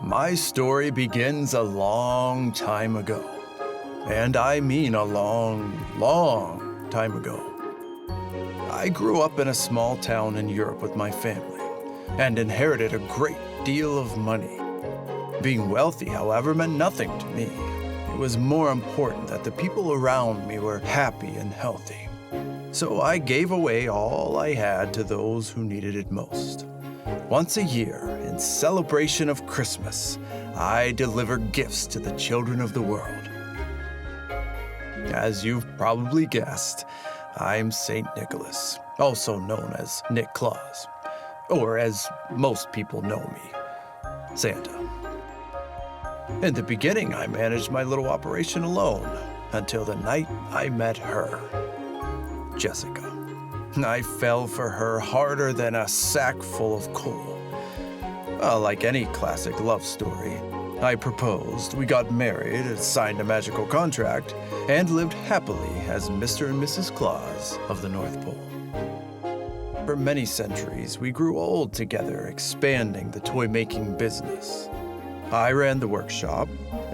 My story begins a long time ago. And I mean a long, long time ago. I grew up in a small town in Europe with my family and inherited a great deal of money. Being wealthy, however, meant nothing to me. It was more important that the people around me were happy and healthy. So I gave away all I had to those who needed it most. Once a year, in celebration of Christmas, I deliver gifts to the children of the world. As you've probably guessed, I'm St. Nicholas, also known as Nick Claus, or as most people know me, Santa. In the beginning, I managed my little operation alone, until the night I met her, Jessica. I fell for her harder than a sack full of coal. Like any classic love story, I proposed, we got married, signed a magical contract, and lived happily as Mr. and Mrs. Claus of the North Pole. For many centuries, we grew old together, expanding the toy-making business. I ran the workshop,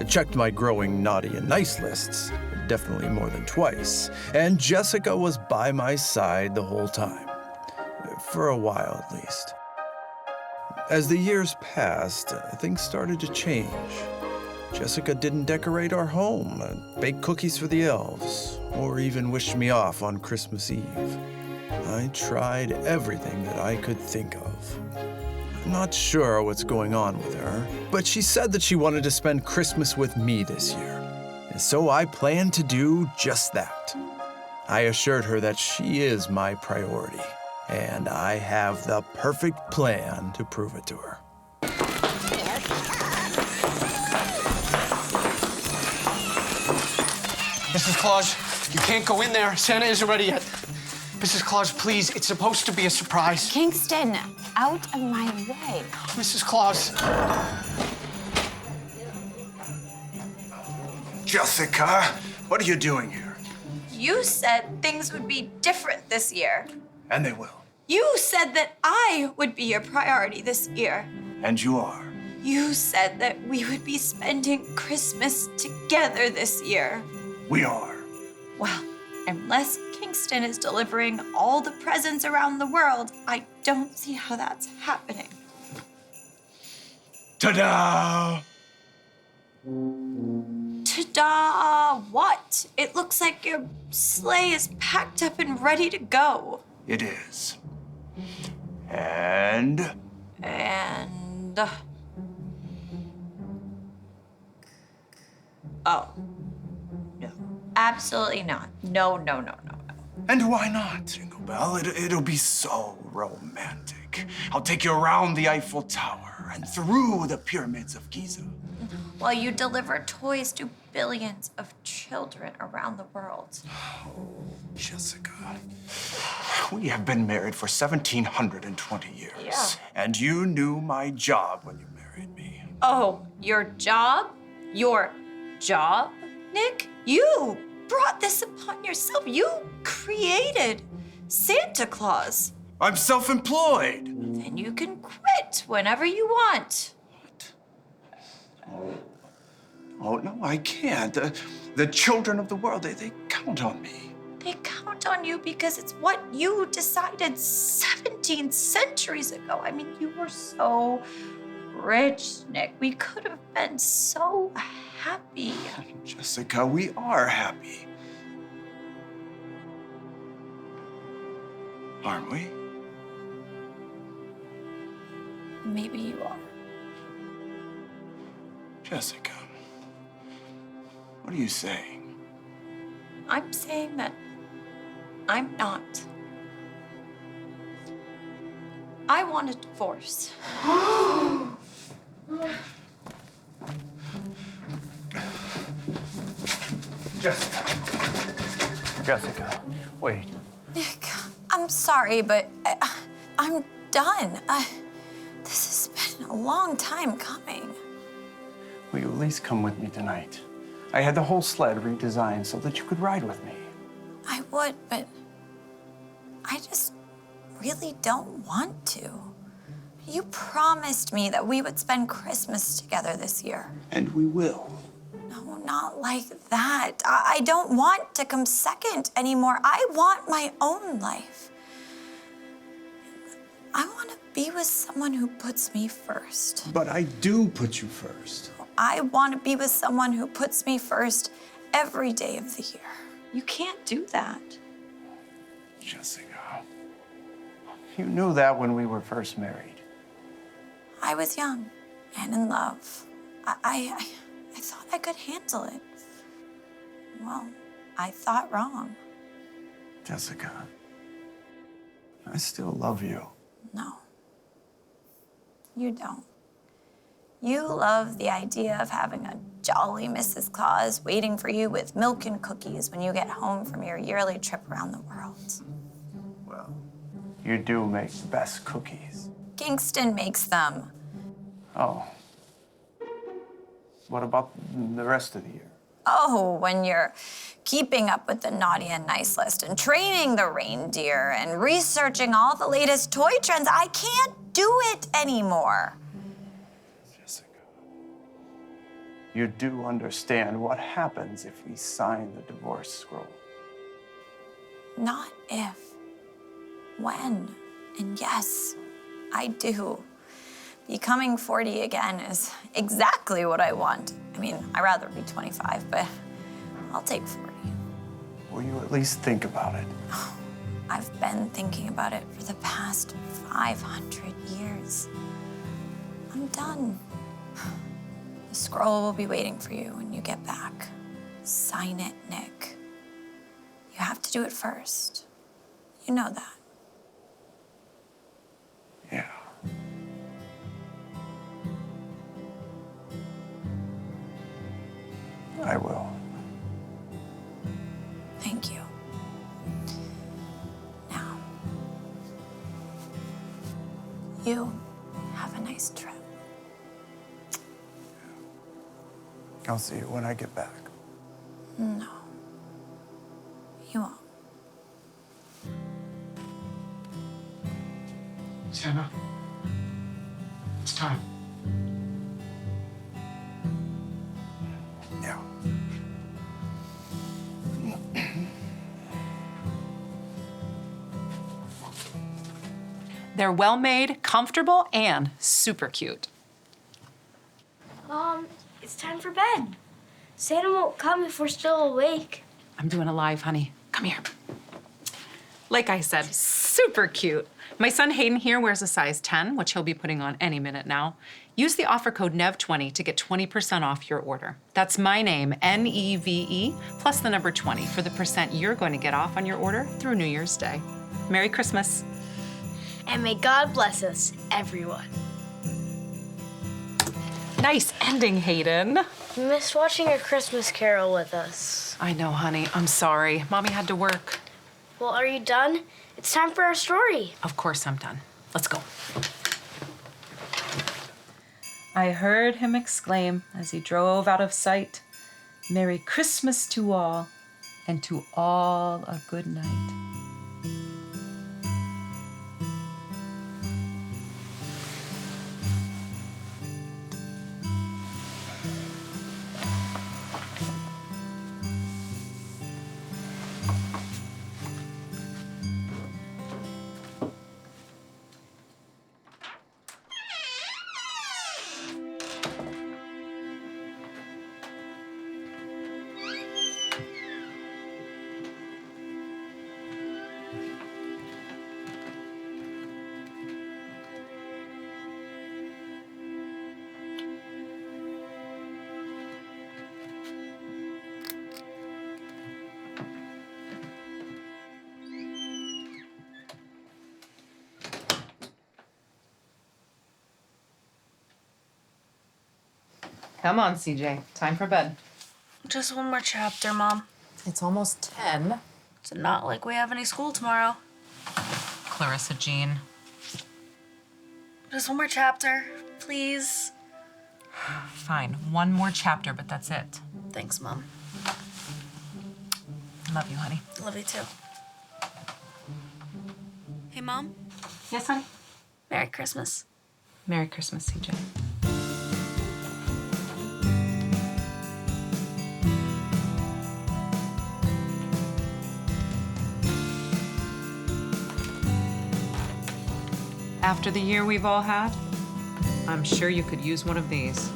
checked my growing naughty and nice lists, definitely more than twice, and Jessica was by my side the whole time. For a while, at least. As the years passed, things started to change. Jessica didn't decorate our home, bake cookies for the elves, or even wish me off on Christmas Eve. I tried everything that I could think of. I'm not sure what's going on with her, but she said that she wanted to spend Christmas with me this year. And so I planned to do just that. I assured her that she is my priority, and I have the perfect plan to prove it to her. Mrs. Claus, you can't go in there. Santa isn't ready yet. Mrs. Claus, please, it's supposed to be a surprise. Kingston, out of my way. Mrs. Claus. Jessica, what are you doing here? You said things would be different this year. And they will. You said that I would be your priority this year. And you are. You said that we would be spending Christmas together this year. We are. Well, unless Kingston is delivering all the presents around the world, I don't see how that's happening. Ta-da! Ta-da! What? It looks like your sleigh is packed up and ready to go. It is. And? Oh. No. Absolutely not. No. And why not, Jingle Bell? It'll be so romantic. I'll take you around the Eiffel Tower and through the pyramids of Giza. While you deliver toys to billions of children around the world. Oh, Jessica. We have been married for 1,720 years. Yeah. And you knew my job when you married me. Oh, your job? Your job, Nick? You brought this upon yourself. You created Santa Claus. I'm self-employed. Then you can quit whenever you want. Oh, no, I can't. The children of the world, they count on me. They count on you because it's what you decided 17 centuries ago. I mean, you were so rich, Nick. We could have been so happy. Jessica, we are happy. Aren't we? Maybe you are. Jessica, what are you saying? I'm saying that I'm not. I want a divorce. Jessica, wait. Nick, I'm sorry, but I'm done. This has been a long time coming. Will you at least come with me tonight? I had the whole sled redesigned so that you could ride with me. I would, but I just really don't want to. You promised me that we would spend Christmas together this year. And we will. No, not like that. I don't want to come second anymore. I want my own life. I want to be with someone who puts me first. But I do put you first. I want to be with someone who puts me first every day of the year. You can't do that. Jessica, you knew that when we were first married. I was young and in love. I thought I could handle it. Well, I thought wrong. Jessica, I still love you. No, you don't. You love the idea of having a jolly Mrs. Claus waiting for you with milk and cookies when you get home from your yearly trip around the world. Well, you do make the best cookies. Kingston makes them. Oh. What about the rest of the year? Oh, when you're keeping up with the naughty and nice list and training the reindeer and researching all the latest toy trends, I can't do it anymore. Jessica, you do understand what happens if we sign the divorce scroll. Not if, when, and yes, I do. Becoming 40 again is exactly what I want. I mean, I'd rather be 25, but I'll take 40. Will you at least think about it? I've been thinking about it for the past 500 years. I'm done. The scroll will be waiting for you when you get back. Sign it, Nick. You have to do it first. You know that. Yeah. I will. Thank you. Now, you have a nice trip. I'll see you when I get back. No, you won't. Santa, it's time. Yeah. They're well-made, comfortable, and super cute. It's time for bed. Santa won't come if we're still awake. I'm doing a live, honey. Come here. Like I said, super cute. My son Hayden here wears a size 10, which he'll be putting on any minute now. Use the offer code NEV20 to get 20% off your order. That's my name, Neve, plus the number 20 for the percent you're going to get off on your order through New Year's Day. Merry Christmas. And may God bless us, everyone. Nice ending, Hayden. We missed watching A Christmas Carol with us. I know, honey. I'm sorry. Mommy had to work. Well, are you done? It's time for our story. Of course I'm done. Let's go. I heard him exclaim as he drove out of sight, "Merry Christmas to all, and to all a good night." Come on, CJ. Time for bed. Just one more chapter, Mom. It's almost 10. It's not like we have any school tomorrow. Clarissa Jean. Just one more chapter, please. Fine. One more chapter, but that's it. Thanks, Mom. Love you, honey. Love you too. Hey, Mom. Yes, honey? Merry Christmas. Merry Christmas, CJ. After the year we've all had, I'm sure you could use one of these.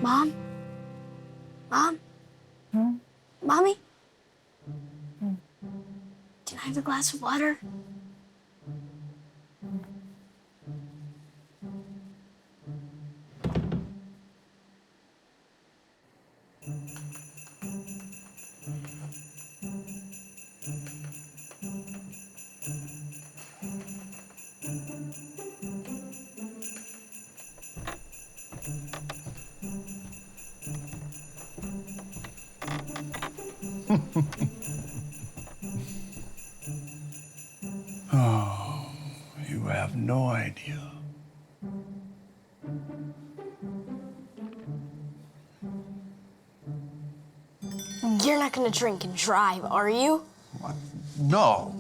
Mom? Mom? Mommy? Can I have a glass of water? Oh, you have no idea. You're not gonna drink and drive, are you? What? No,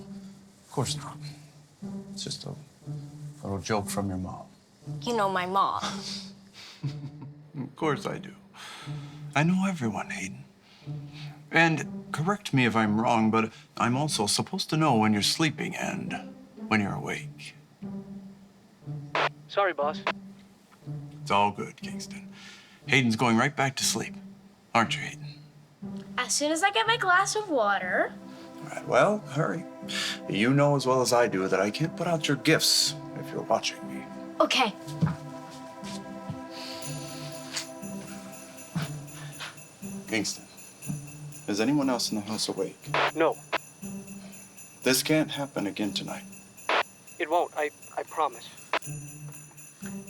of course not. It's just a little joke from your mom. You know my mom. Of course I do. I know everyone, Hayden. And correct me if I'm wrong, but I'm also supposed to know when you're sleeping and when you're awake. Sorry, boss. It's all good, Kingston. Hayden's going right back to sleep. Aren't you, Hayden? As soon as I get my glass of water. All right, well, hurry. You know as well as I do that I can't put out your gifts if you're watching me. Okay. Kingston, is anyone else in the house awake? No, This can't happen again tonight. it won't. I promise.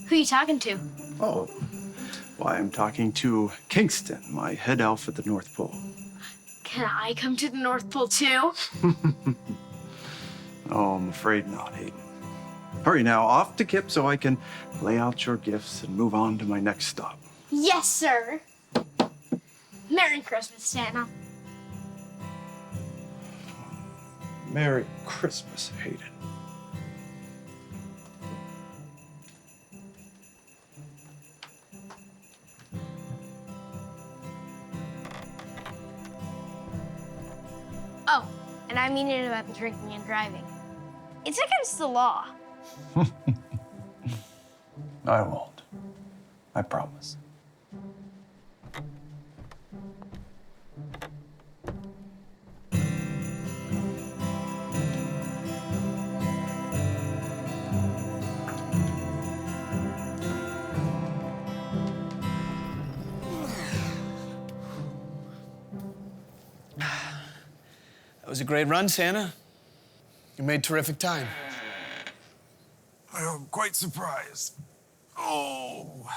Who are you talking to? Oh, why, I'm talking to Kingston, my head elf at the North Pole. Can I come to the North Pole too? Oh, I'm afraid not, Hayden. Hurry now, off to Kip so I can lay out your gifts and move on to my next stop. Yes, sir. Merry Christmas, Santa. Merry Christmas, Hayden. Oh, and I mean it about the drinking and driving. It's against the law. I won't. I promise. That was a great run, Santa. You made terrific time. I'm quite surprised. Oh,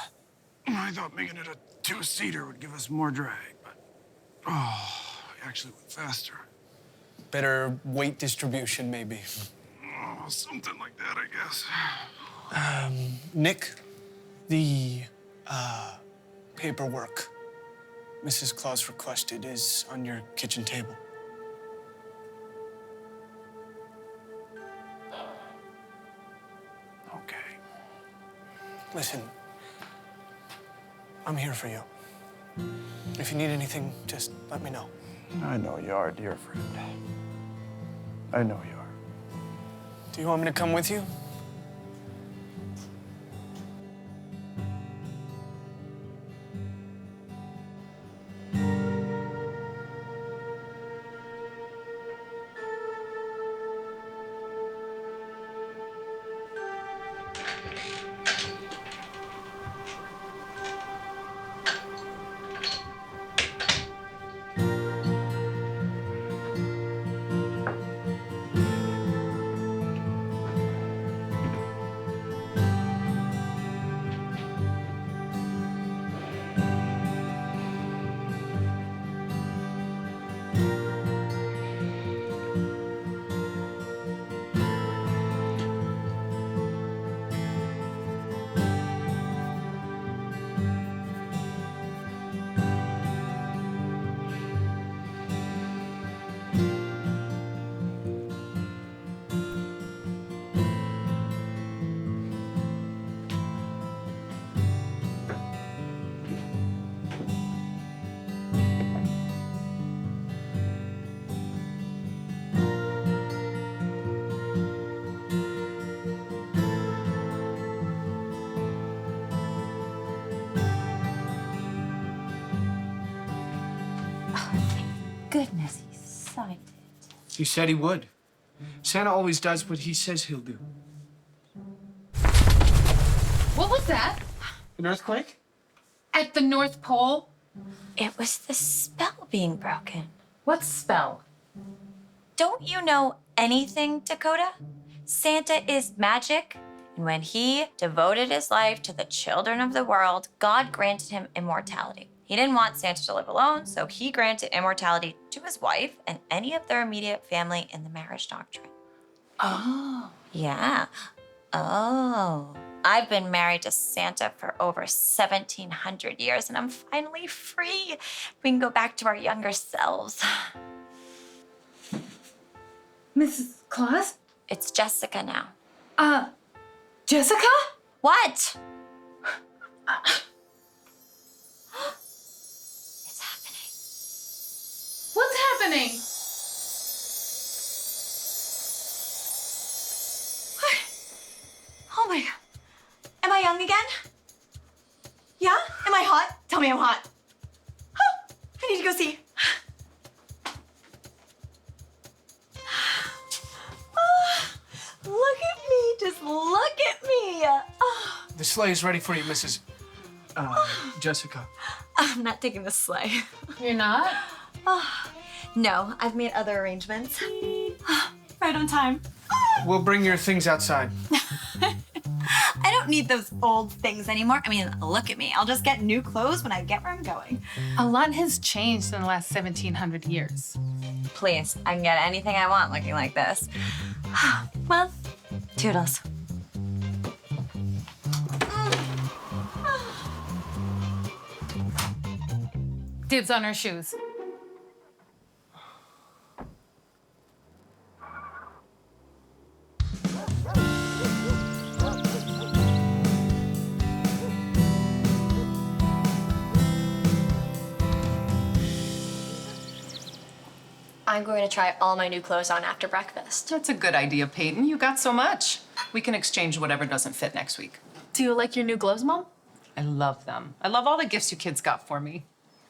I thought making it a two-seater would give us more drag, but it actually went faster. Better weight distribution, maybe. Oh, something like that, I guess. Nick, the paperwork Mrs. Claus requested is on your kitchen table. Okay. Listen, I'm here for you. If you need anything, just let me know. I know you are, dear friend. I know you are. Do you want me to come with you? He said he would. Santa always does what he says he'll do. What was that? An earthquake? At the North Pole? It was the spell being broken. What spell? Don't you know anything, Dakota? Santa is magic, and when he devoted his life to the children of the world, God granted him immortality. He didn't want Santa to live alone, so he granted immortality to his wife and any of their immediate family in the marriage doctrine. Oh. Yeah. Oh. I've been married to Santa for over 1,700 years, and I'm finally free. We can go back to our younger selves. Mrs. Claus? It's Jessica now. Jessica? What? It's happening. What's happening? Oh my God. Am I young again? Yeah? Am I hot? Tell me I'm hot. Oh, I need to go see. Oh, look at me. Just look at me. Oh, The sleigh is ready for you, Mrs. Jessica. I'm not taking the sleigh. You're not? No, I've made other arrangements. Right on time. We'll bring your things outside. I don't need those old things anymore. I mean, look at me. I'll just get new clothes when I get where I'm going. A lot has changed in the last 1,700 years. Please, I can get anything I want looking like this. Well, toodles. Dibs on her shoes. I'm going to try all my new clothes on after breakfast. That's a good idea, Peyton. You got so much. We can exchange whatever doesn't fit next week. Do you like your new gloves, Mom? I love them. I love all the gifts you kids got for me.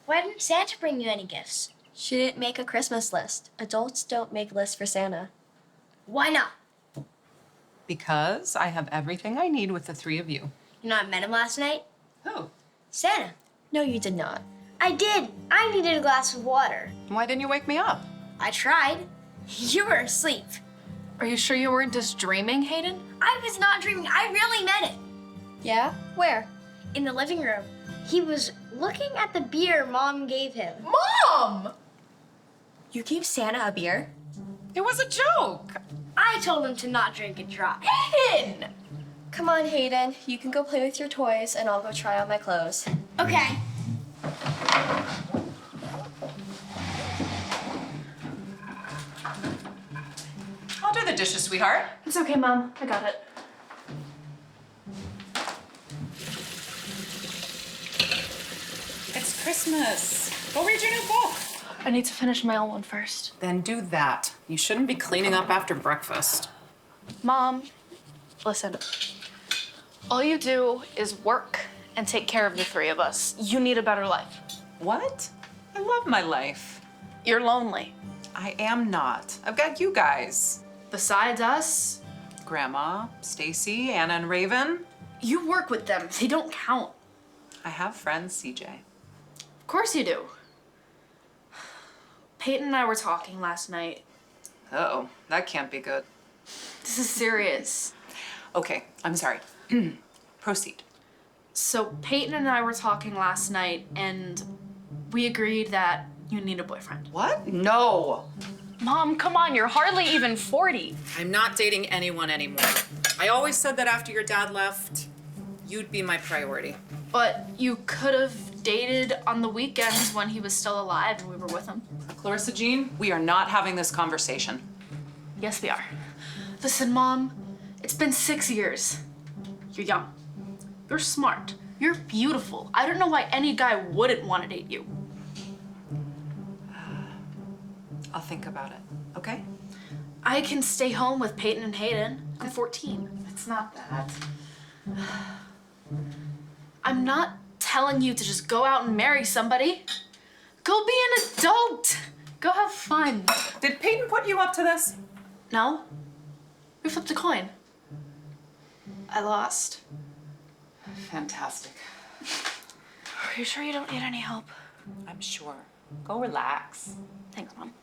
Why didn't Santa bring you any gifts? She didn't make a Christmas list. Adults don't make lists for Santa. Why not? Because I have everything I need with the three of you. You know, I met him last night. Who? Santa. No, you did not. I did. I needed a glass of water. Why didn't you wake me up? I tried. You were asleep. Are you sure you weren't just dreaming, Hayden? I was not dreaming. I really meant it. Yeah? Where? In the living room, he was looking at the beer Mom gave him. Mom! You gave Santa a beer? It was a joke. I told him to not drink and drive. Hayden! Come on, Hayden. You can go play with your toys and I'll go try on my clothes. Okay. I'll do the dishes, sweetheart. It's okay, Mom. I got it. It's Christmas. Go read your new book. I need to finish my old one first. Then do that. You shouldn't be cleaning up after breakfast. Mom, listen. All you do is work and take care of the three of us. You need a better life. What? I love my life. You're lonely. I am not. I've got you guys. Besides us, Grandma, Stacy, Anna, and Raven. you work with them. They don't count. I have friends, CJ. Of course you do. Peyton and I were talking last night. Uh-oh, that can't be good. This is serious. Okay, I'm sorry. Proceed. So Peyton and I were talking last night, and we agreed that you need a boyfriend. What? No. Mom, come on, you're hardly even 40. I'm not dating anyone anymore. I always said that after your dad left, you'd be my priority. But you could have dated on the weekends when he was still alive and we were with him. Clarissa Jean, we are not having this conversation. Yes, we are. Listen, Mom, it's been 6 years. You're young. You're smart. You're beautiful. I don't know why any guy wouldn't want to date you. I'll think about it, okay? I can stay home with Peyton and Hayden. I'm 14. It's not that. I'm not telling you to just go out and marry somebody. Go be an adult. Go have fun. Did Peyton put you up to this? No? We flipped a coin. I lost. Fantastic. Are you sure you don't need any help? I'm sure. Go relax. Thanks, Mom.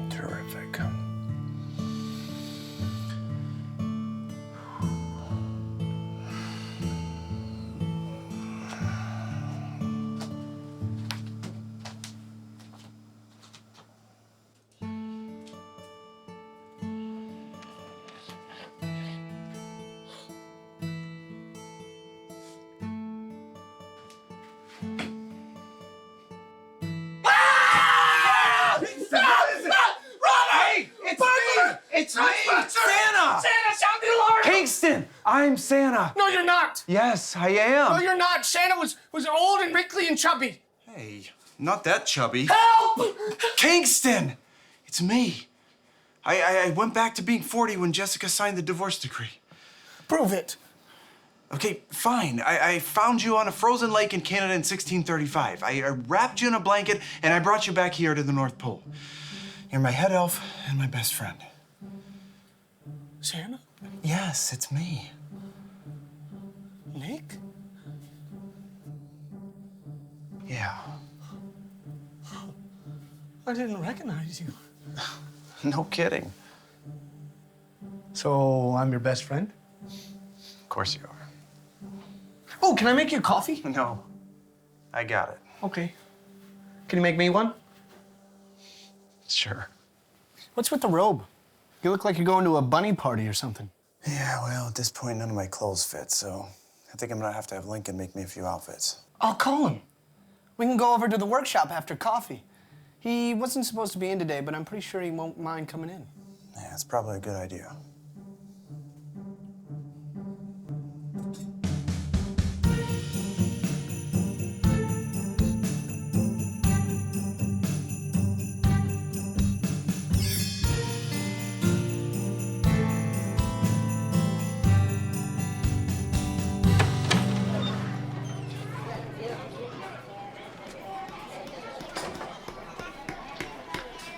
Terrific. It's me! Santa! Santa, sound the alarm! Kingston! I'm Santa. No, you're not. Yes, I am. No, you're not. Santa was old and wrinkly and chubby. Hey, not that chubby. Help! Kingston! It's me. I went back to being 40 when Jessica signed the divorce decree. Prove it. Okay, fine. I found you on a frozen lake in Canada in 1635. I wrapped you in a blanket and I brought you back here to the North Pole. You're my head elf and my best friend. Santa? Yes, it's me. Nick? Yeah. I didn't recognize you. No kidding. So I'm your best friend? Of course you are. Oh, can I make you coffee? No, I got it. Okay. Can you make me one? Sure. What's with the robe? You look like you're going to a bunny party or something. Yeah, well, at this point, none of my clothes fit, so I think I'm gonna have to have Lincoln make me a few outfits. I'll call him. We can go over to the workshop after coffee. He wasn't supposed to be in today, but I'm pretty sure he won't mind coming in. Yeah, it's probably a good idea.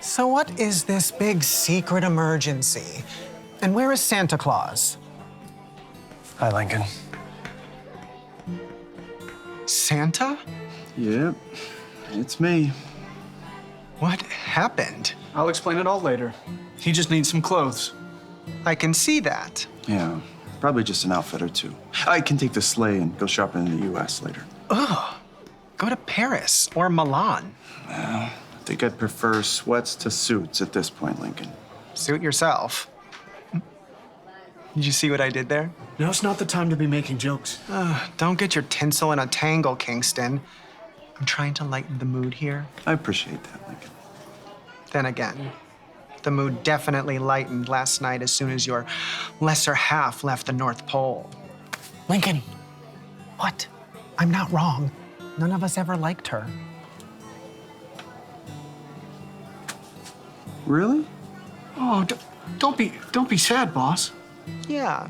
So what is this big secret emergency? And where is Santa Claus? Hi, Lincoln. Santa? Yep, it's me. What happened? I'll explain it all later. He just needs some clothes. I can see that. Yeah, probably just an outfit or two. I can take the sleigh and go shopping in the U.S. later. Ugh. Go to Paris or Milan. I think I'd prefer sweats to suits at this point, Lincoln. Suit yourself. Did you see what I did there? Now's not the time to be making jokes. Don't get your tinsel in a tangle, Kingston. I'm trying to lighten the mood here. I appreciate that, Lincoln. Then again, the mood definitely lightened last night as soon as your lesser half left the North Pole. Lincoln. What? I'm not wrong. None of us ever liked her. Really? Oh, don't be sad, boss. Yeah.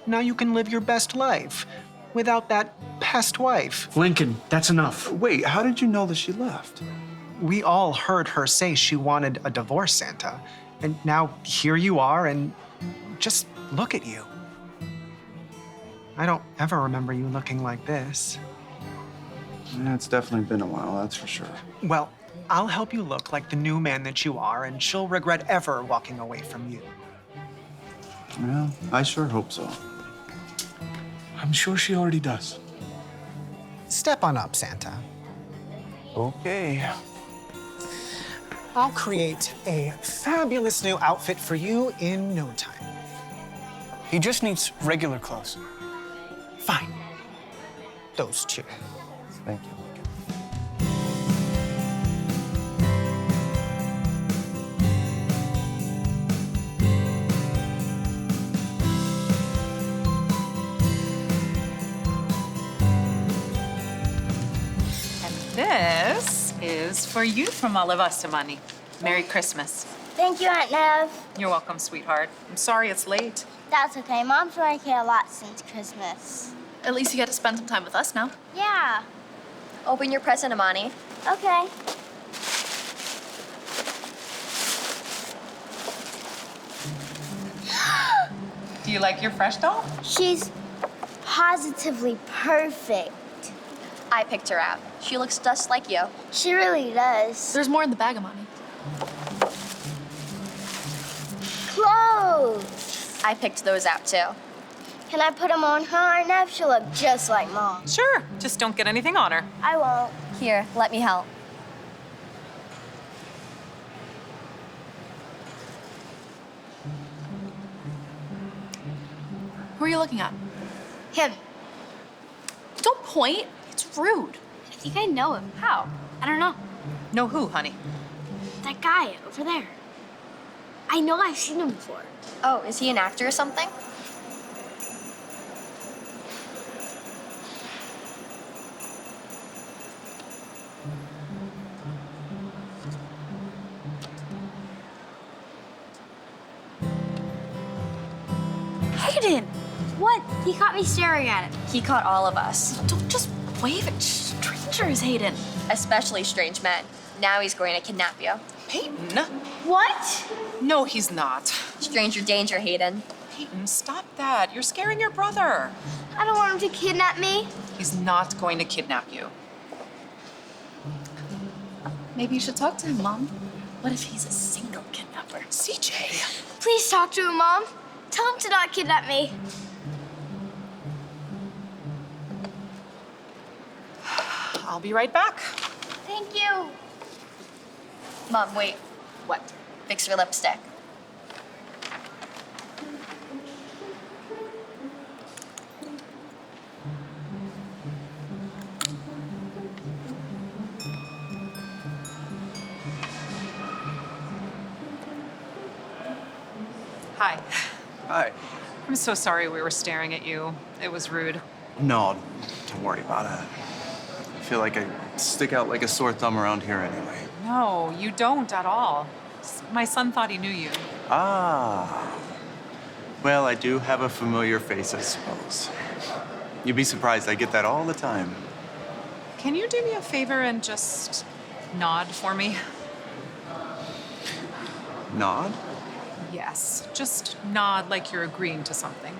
Now you can live your best life without that pest wife. Lincoln, that's enough. Wait, how did you know that she left? We all heard her say she wanted a divorce, Santa. And now here you are, and Just look at you. I don't ever remember you looking like this. Yeah, it's definitely been a while, that's for sure. Well, I'll help you look like the new man that you are, and she'll regret ever walking away from you. Well, I sure hope so. I'm sure she already does. Step on up, Santa. Okay. I'll create a fabulous new outfit for you in no time. He just needs regular clothes. Fine. Those two. Thank you. This is for you from all of us, Amani. Merry Christmas. Thank you, Aunt Neve. You're welcome, sweetheart. I'm sorry it's late. That's okay. Mom's worked here a lot since Christmas. At least you get to spend some time with us now. Yeah. Open your present, Amani. Okay. Do you like your fresh doll? She's positively perfect. I picked her out. She looks just like you. She really does. There's more in the bag, Amani. Clothes. I picked those out too. Can I put them on her, Aunt Neve? She'll look just like Mom. Sure, just don't get anything on her. I won't. Here, let me help. Who are you looking at? Him. Don't point. It's rude. I think I know him. How? I don't know. Know who, honey? That guy over there. I know I've seen him before. Oh, is he an actor or something? Hayden! What? He caught me staring at him. He caught all of us, Don't just wave at strangers, Hayden. especially strange men. Now he's going to kidnap you. Peyton? What? No, he's not. Stranger danger, Hayden. Peyton, stop that. You're scaring your brother. I don't want him to kidnap me. He's not going to kidnap you. Maybe you should talk to him, Mom. What if he's a single kidnapper? CJ. Please talk to him, Mom. Tell him to not kidnap me. I'll be right back. Thank you. Mom, wait. What? Fix your lipstick. Hi. Hi. I'm so sorry we were staring at you. It was rude. No, don't worry about it. I feel like I stick out like a sore thumb around here anyway. No, you don't at all. My son thought he knew you. Ah. Well, I do have a familiar face, I suppose. You'd be surprised, I get that all the time. Can you do me a favor and just nod for me? Nod? Yes, just nod like you're agreeing to something.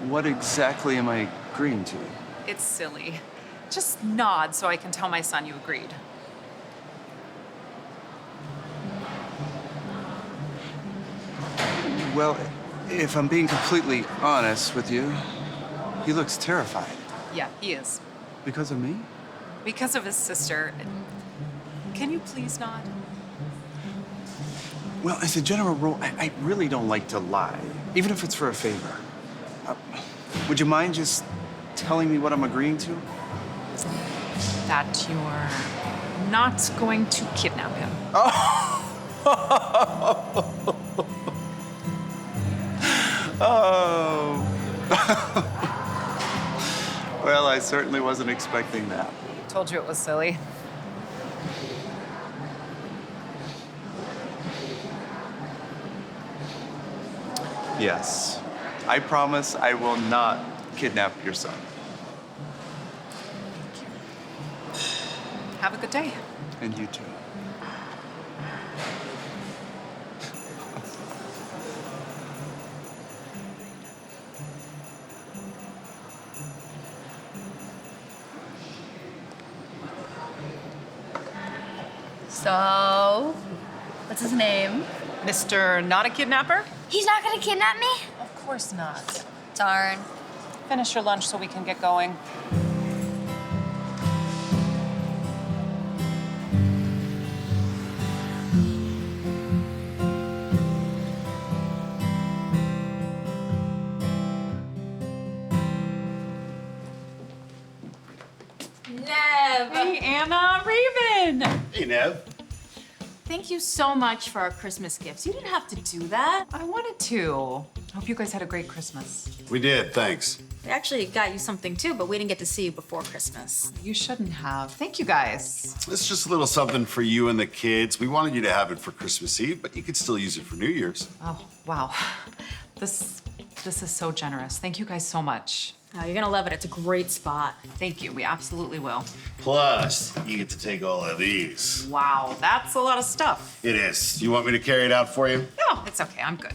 What exactly am I agreeing to? It's silly. Just nod so I can tell my son you agreed. Well, if I'm being completely honest with you, he looks terrified. Yeah, he is. Because of me? Because of his sister. Can you please nod? Well, as a general rule, I really don't like to lie, even if it's for a favor. Would you mind just telling me what I'm agreeing to? That you're not going to kidnap him. Oh. Well, I certainly wasn't expecting that. Told you it was silly. Yes. I promise I will not kidnap your son. Have a good day. And you too. So, what's his name? Mr. Not a Kidnapper? He's not gonna kidnap me? Of course not. Darn. Finish your lunch so we can get going. Neve! Hey, Anna, Raven! Hey, Neve. Thank you so much for our Christmas gifts. You didn't have to do that. I wanted to. Hope you guys had a great Christmas. We did, thanks. We actually got you something too, but we didn't get to see you before Christmas. You shouldn't have. Thank you guys. This is just a little something for you and the kids. We wanted you to have it for Christmas Eve, but you could still use it for New Year's. Oh, wow. This is so generous. Thank you guys so much. Oh, you're gonna love it. It's a great spot. Thank you. We absolutely will. Plus, you get to take all of these. Wow, that's a lot of stuff. It is. You want me to carry it out for you? No, it's okay. I'm good.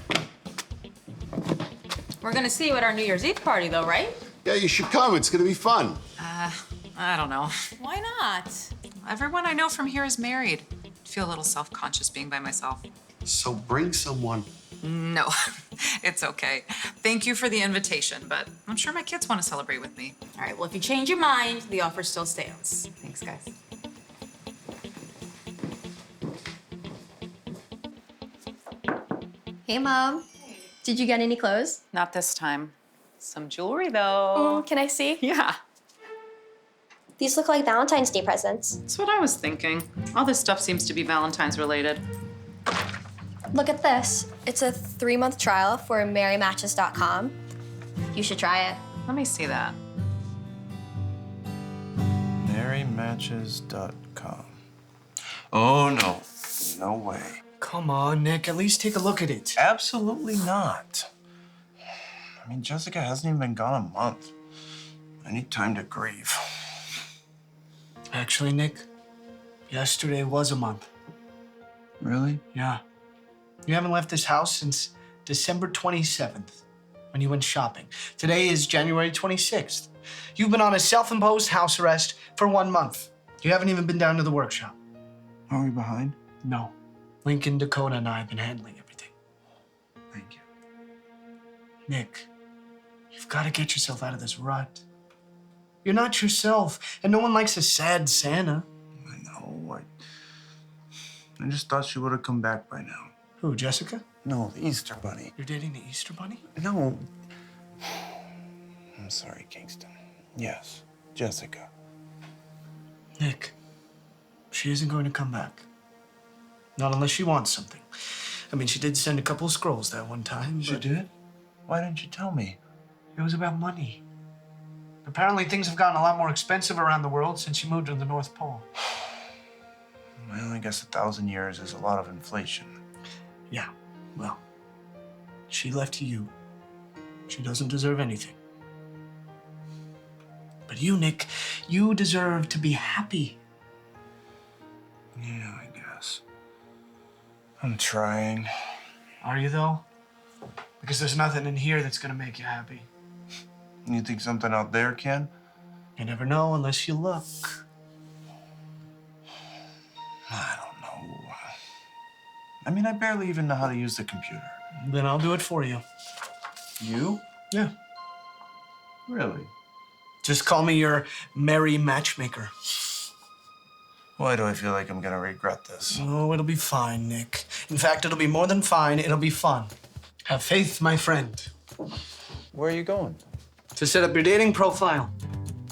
We're gonna see you at our New Year's Eve party though, right? Yeah, you should come. It's gonna be fun. I don't know. Why not? Everyone I know from here is married. I feel a little self-conscious being by myself. So bring someone. No, it's okay. Thank you for the invitation, but I'm sure my kids want to celebrate with me. All right, well, if you change your mind, the offer still stands. Thanks, guys. Hey, Mom. Did you get any clothes? Not this time. Some jewelry, though. Can I see? Yeah, These look like Valentine's Day presents. that's what I was thinking. All this stuff seems to be Valentine's related. Look at this. It's a 3-month trial for marymatches.com. You should try it. Let me see that. Marymatches.com. Oh, no. No way. Come on, Nick. At least take a look at it. Absolutely not. I mean, Jessica hasn't even been gone a month. I need time to grieve. Actually, Nick, yesterday was a month. Really? Yeah. You haven't left this house since December 27th, when you went shopping. Today is January 26th. You've been on a self-imposed house arrest for 1 month. You haven't even been down to the workshop. Are we behind? No. Lincoln, Dakota, and I have been handling everything. Thank you. Nick, you've got to get yourself out of this rut. You're not yourself, and no one likes a sad Santa. I know. I just thought she would have come back by now. Who, Jessica? No, the Easter Bunny. You're dating the Easter Bunny? No. I'm sorry, Kingston. Yes, Jessica. Nick, she isn't going to come back. Not unless she wants something. I mean, she did send a couple of scrolls that one time. She did? Why didn't you tell me? It was about money. Apparently, things have gotten a lot more expensive around the world since you moved to the North Pole. Well, I guess 1,000 years is a lot of inflation. Yeah, well, she left you. She doesn't deserve anything. But you, Nick, you deserve to be happy. Yeah, I guess. I'm trying. Are you, though? Because there's nothing in here that's gonna make you happy. You think something out there can? You never know unless you look. I don't know. I mean, I barely even know how to use the computer. Then I'll do it for you. You? Yeah. Really? Just call me your merry matchmaker. Why do I feel like I'm gonna regret this? Oh, it'll be fine, Nick. In fact, it'll be more than fine. It'll be fun. Have faith, my friend. Where are you going? To set up your dating profile.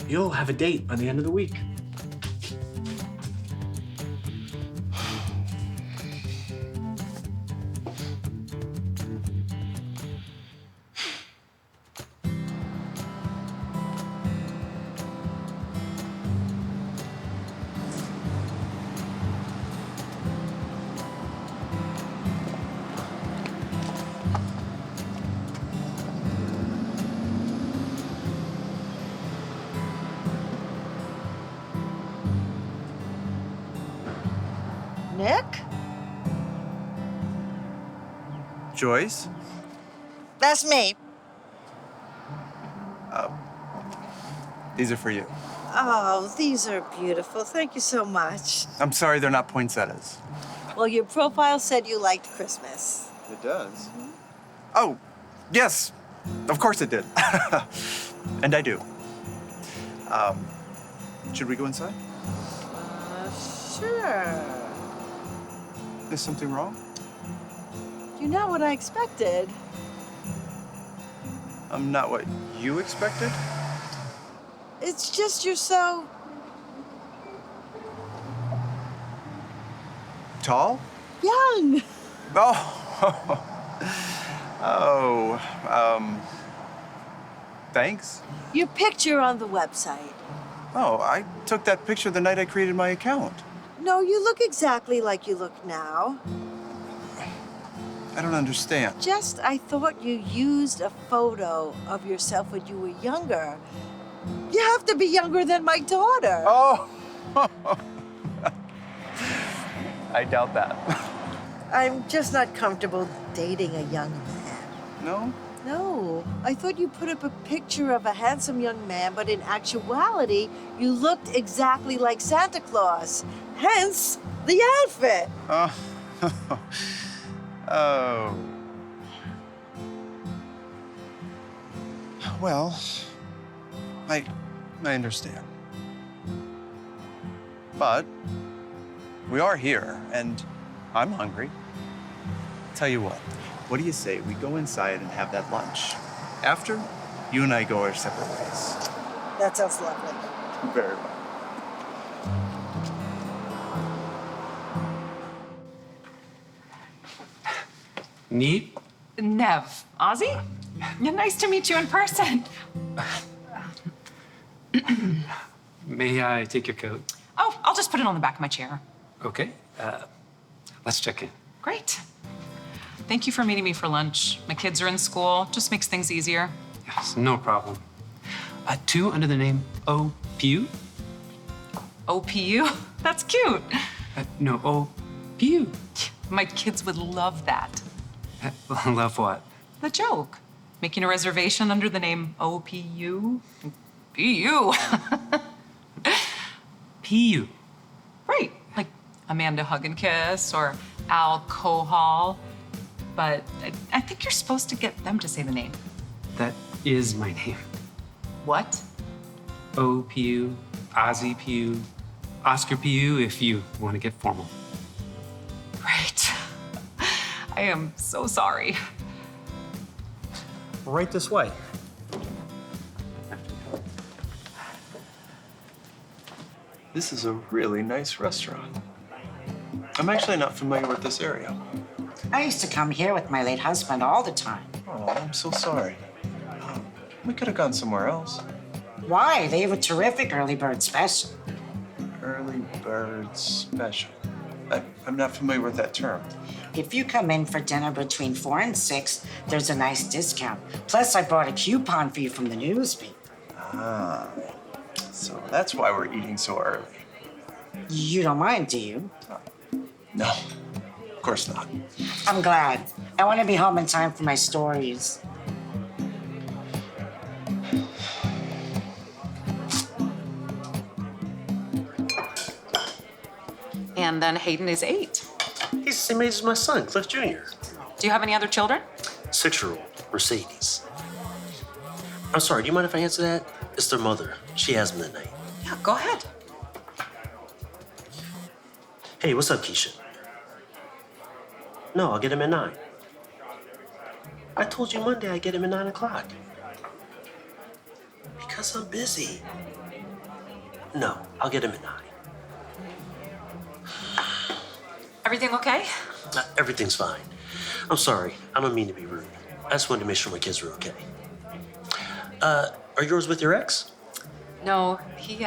You'll have a date by the end of the week. Nick? Joyce? That's me. These are for you. Oh, these are beautiful. Thank you so much. I'm sorry they're not poinsettias. Well, your profile said you liked Christmas. It does? Oh, yes. Of course it did. And I do. Should we go inside? Sure. Is something wrong? You're not what I expected. I'm not what you expected? It's just you're so... Tall? young. Oh. Thanks. Your picture on the website. Oh, I took that picture the night I created my account. No, you look exactly like you look now. I don't understand. I thought you used a photo of yourself when you were younger. You have to be younger than my daughter. Oh. I doubt that. I'm just not comfortable dating a young man. No? No. I thought you put up a picture of a handsome young man, but in actuality, you looked exactly like Santa Claus. Hence, the outfit. Oh. Oh. Well, I understand. But we are here, and I'm hungry. Tell you what do you say we go inside and have that lunch? After, you and I go our separate ways. That sounds lovely. Very well. Neve? Neve. Ozzy? Yeah, nice to meet you in person. May I take your coat? Oh, I'll just put it on the back of my chair. Okay. Let's check in. Great. Thank you for meeting me for lunch. My kids are in school. Just makes things easier. Yes, no problem. Two under the name O.P.U.? OPU? That's cute. No, O.P.U. My kids would love that. Love what? The joke. Making a reservation under the name OPU. PU. P.U. Right. Like Amanda Hug and Kiss or alcohol. But I think you're supposed to get them to say the name. That is my name. What? O.P.U., Ozzy P.U., Oscar P.U. if you want to get formal. Great. I am so sorry. Right this way. This is a really nice restaurant. I'm actually not familiar with this area. I used to come here with my late husband all the time. Oh, I'm so sorry. We could have gone somewhere else. Why? They have a terrific early bird special. Early bird special. I'm not familiar with that term. If you come in for dinner between 4 and 6, there's a nice discount. Plus, I brought a coupon for you from the newspaper. Ah, so that's why we're eating so early. You don't mind, do you? No, of course not. I'm glad. I want to be home in time for my stories. And then Hayden is 8. He's the same age as my son, Cliff Jr. Do you have any other children? 6-year-old, Mercedes. I'm sorry, do you mind if I answer that? It's their mother. She has them that night. Yeah, go ahead. Hey, what's up, Keisha? No, I'll get him at 9. I told you Monday I'd get him at 9 o'clock. Because I'm busy. No, I'll get him at 9. Everything okay? Everything's fine. I'm sorry. I don't mean to be rude. I just wanted to make sure my kids were okay. Are yours with your ex? No, he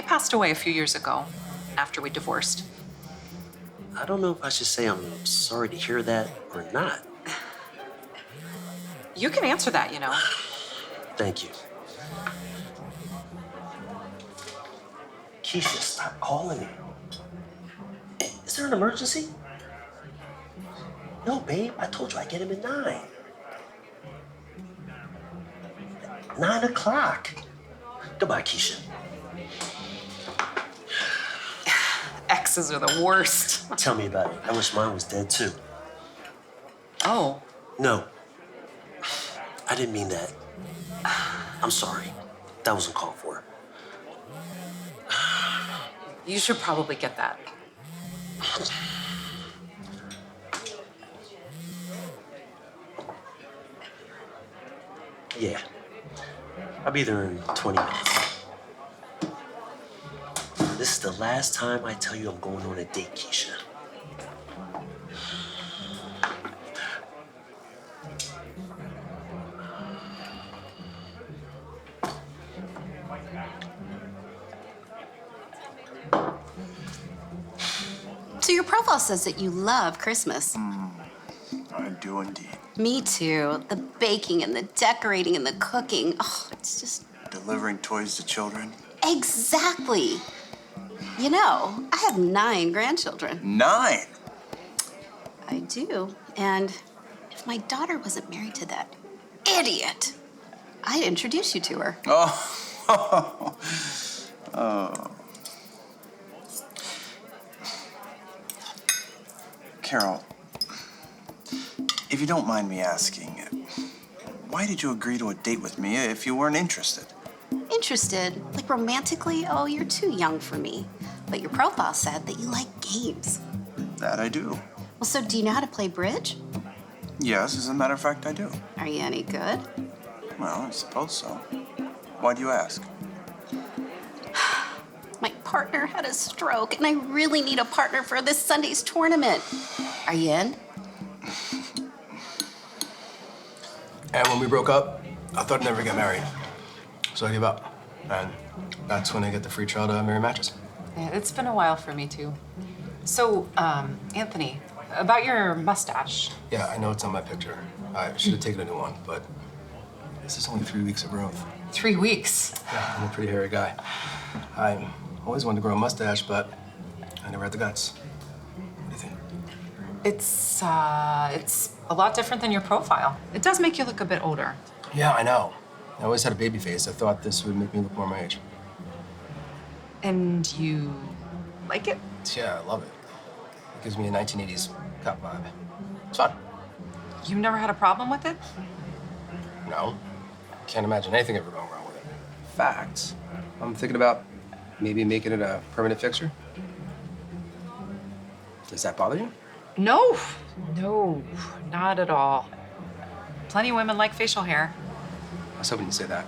passed away a few years ago after we divorced. I don't know if I should say I'm sorry to hear that or not. You can answer that, you know. Thank you. Keisha, stop calling me. Is there an emergency? No, babe. I told you I'd get him at 9. 9 o'clock. Goodbye, Keisha. Exes are the worst. Tell me about it. I wish mine was dead too. Oh. No. I didn't mean that. I'm sorry. That wasn't called for. You should probably get that. Yeah. I'll be there in 20 minutes. This is the last time I tell you I'm going on a date, Keisha. So your profile says that you love Christmas. I do indeed. Me too. The baking and the decorating and the cooking. Oh, it's just... Delivering toys to children. Exactly. You know, I have 9 grandchildren. 9? I do. And if my daughter wasn't married to that idiot, I'd introduce you to her. Oh. Oh. Carol, if you don't mind me asking, why did you agree to a date with me if you weren't interested? Interested? Like romantically? Oh, you're too young for me. But your profile said that you like games. That I do. Well, so do you know how to play bridge? Yes, as a matter of fact, I do. Are you any good? Well, I suppose so. Why do you ask? My partner had a stroke, and I really need a partner for this Sunday's tournament. Are you in? And when we broke up, I thought I'd never get married. So I gave up. And that's when I get the free trial to Mary Matches. Yeah, it's been a while for me, too. So, Anthony, about your mustache. Yeah, I know it's on my picture. I should have taken a new one, but this is only 3 weeks of growth. 3 weeks? Yeah, I'm a pretty hairy guy. I always wanted to grow a mustache, but I never had the guts. What do you think? It's a lot different than your profile. It does make you look a bit older. Yeah, I know. I always had a baby face. I thought this would make me look more my age. And you like it? Yeah, I love it. It gives me a 1980s cop vibe. It's fun. You've never had a problem with it? No. Can't imagine anything ever going wrong with it. Facts. I'm thinking about maybe making it a permanent fixture. Does that bother you? No, not at all. Plenty of women like facial hair. I was hoping you'd say that.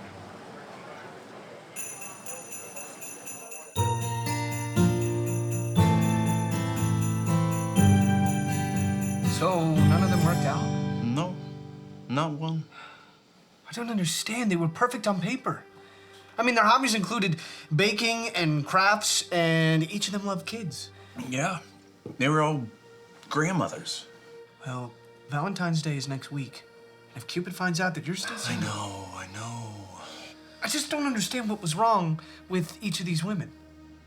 So, none of them worked out? No, not one. I don't understand. They were perfect on paper. I mean, their hobbies included baking and crafts, and each of them loved kids. Yeah, they were all grandmothers. Well, Valentine's Day is next week. If Cupid finds out that you're still single... I know. I just don't understand what was wrong with each of these women.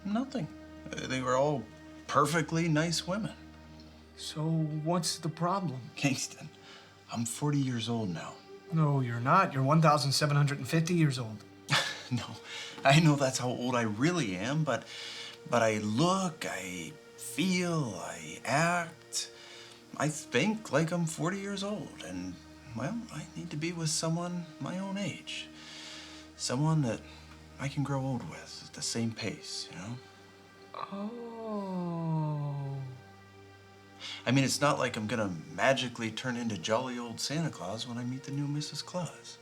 Nothing. They were all perfectly nice women. So what's the problem? Kingston, I'm 40 years old now. No, you're not. You're 1,750 years old. No, I know that's how old I really am, but I look, I feel, I act. I think like I'm 40 years old, and, well, I need to be with someone my own age. Someone that I can grow old with at the same pace, you know? Oh. I mean, it's not like I'm gonna magically turn into jolly old Santa Claus when I meet the new Mrs. Claus.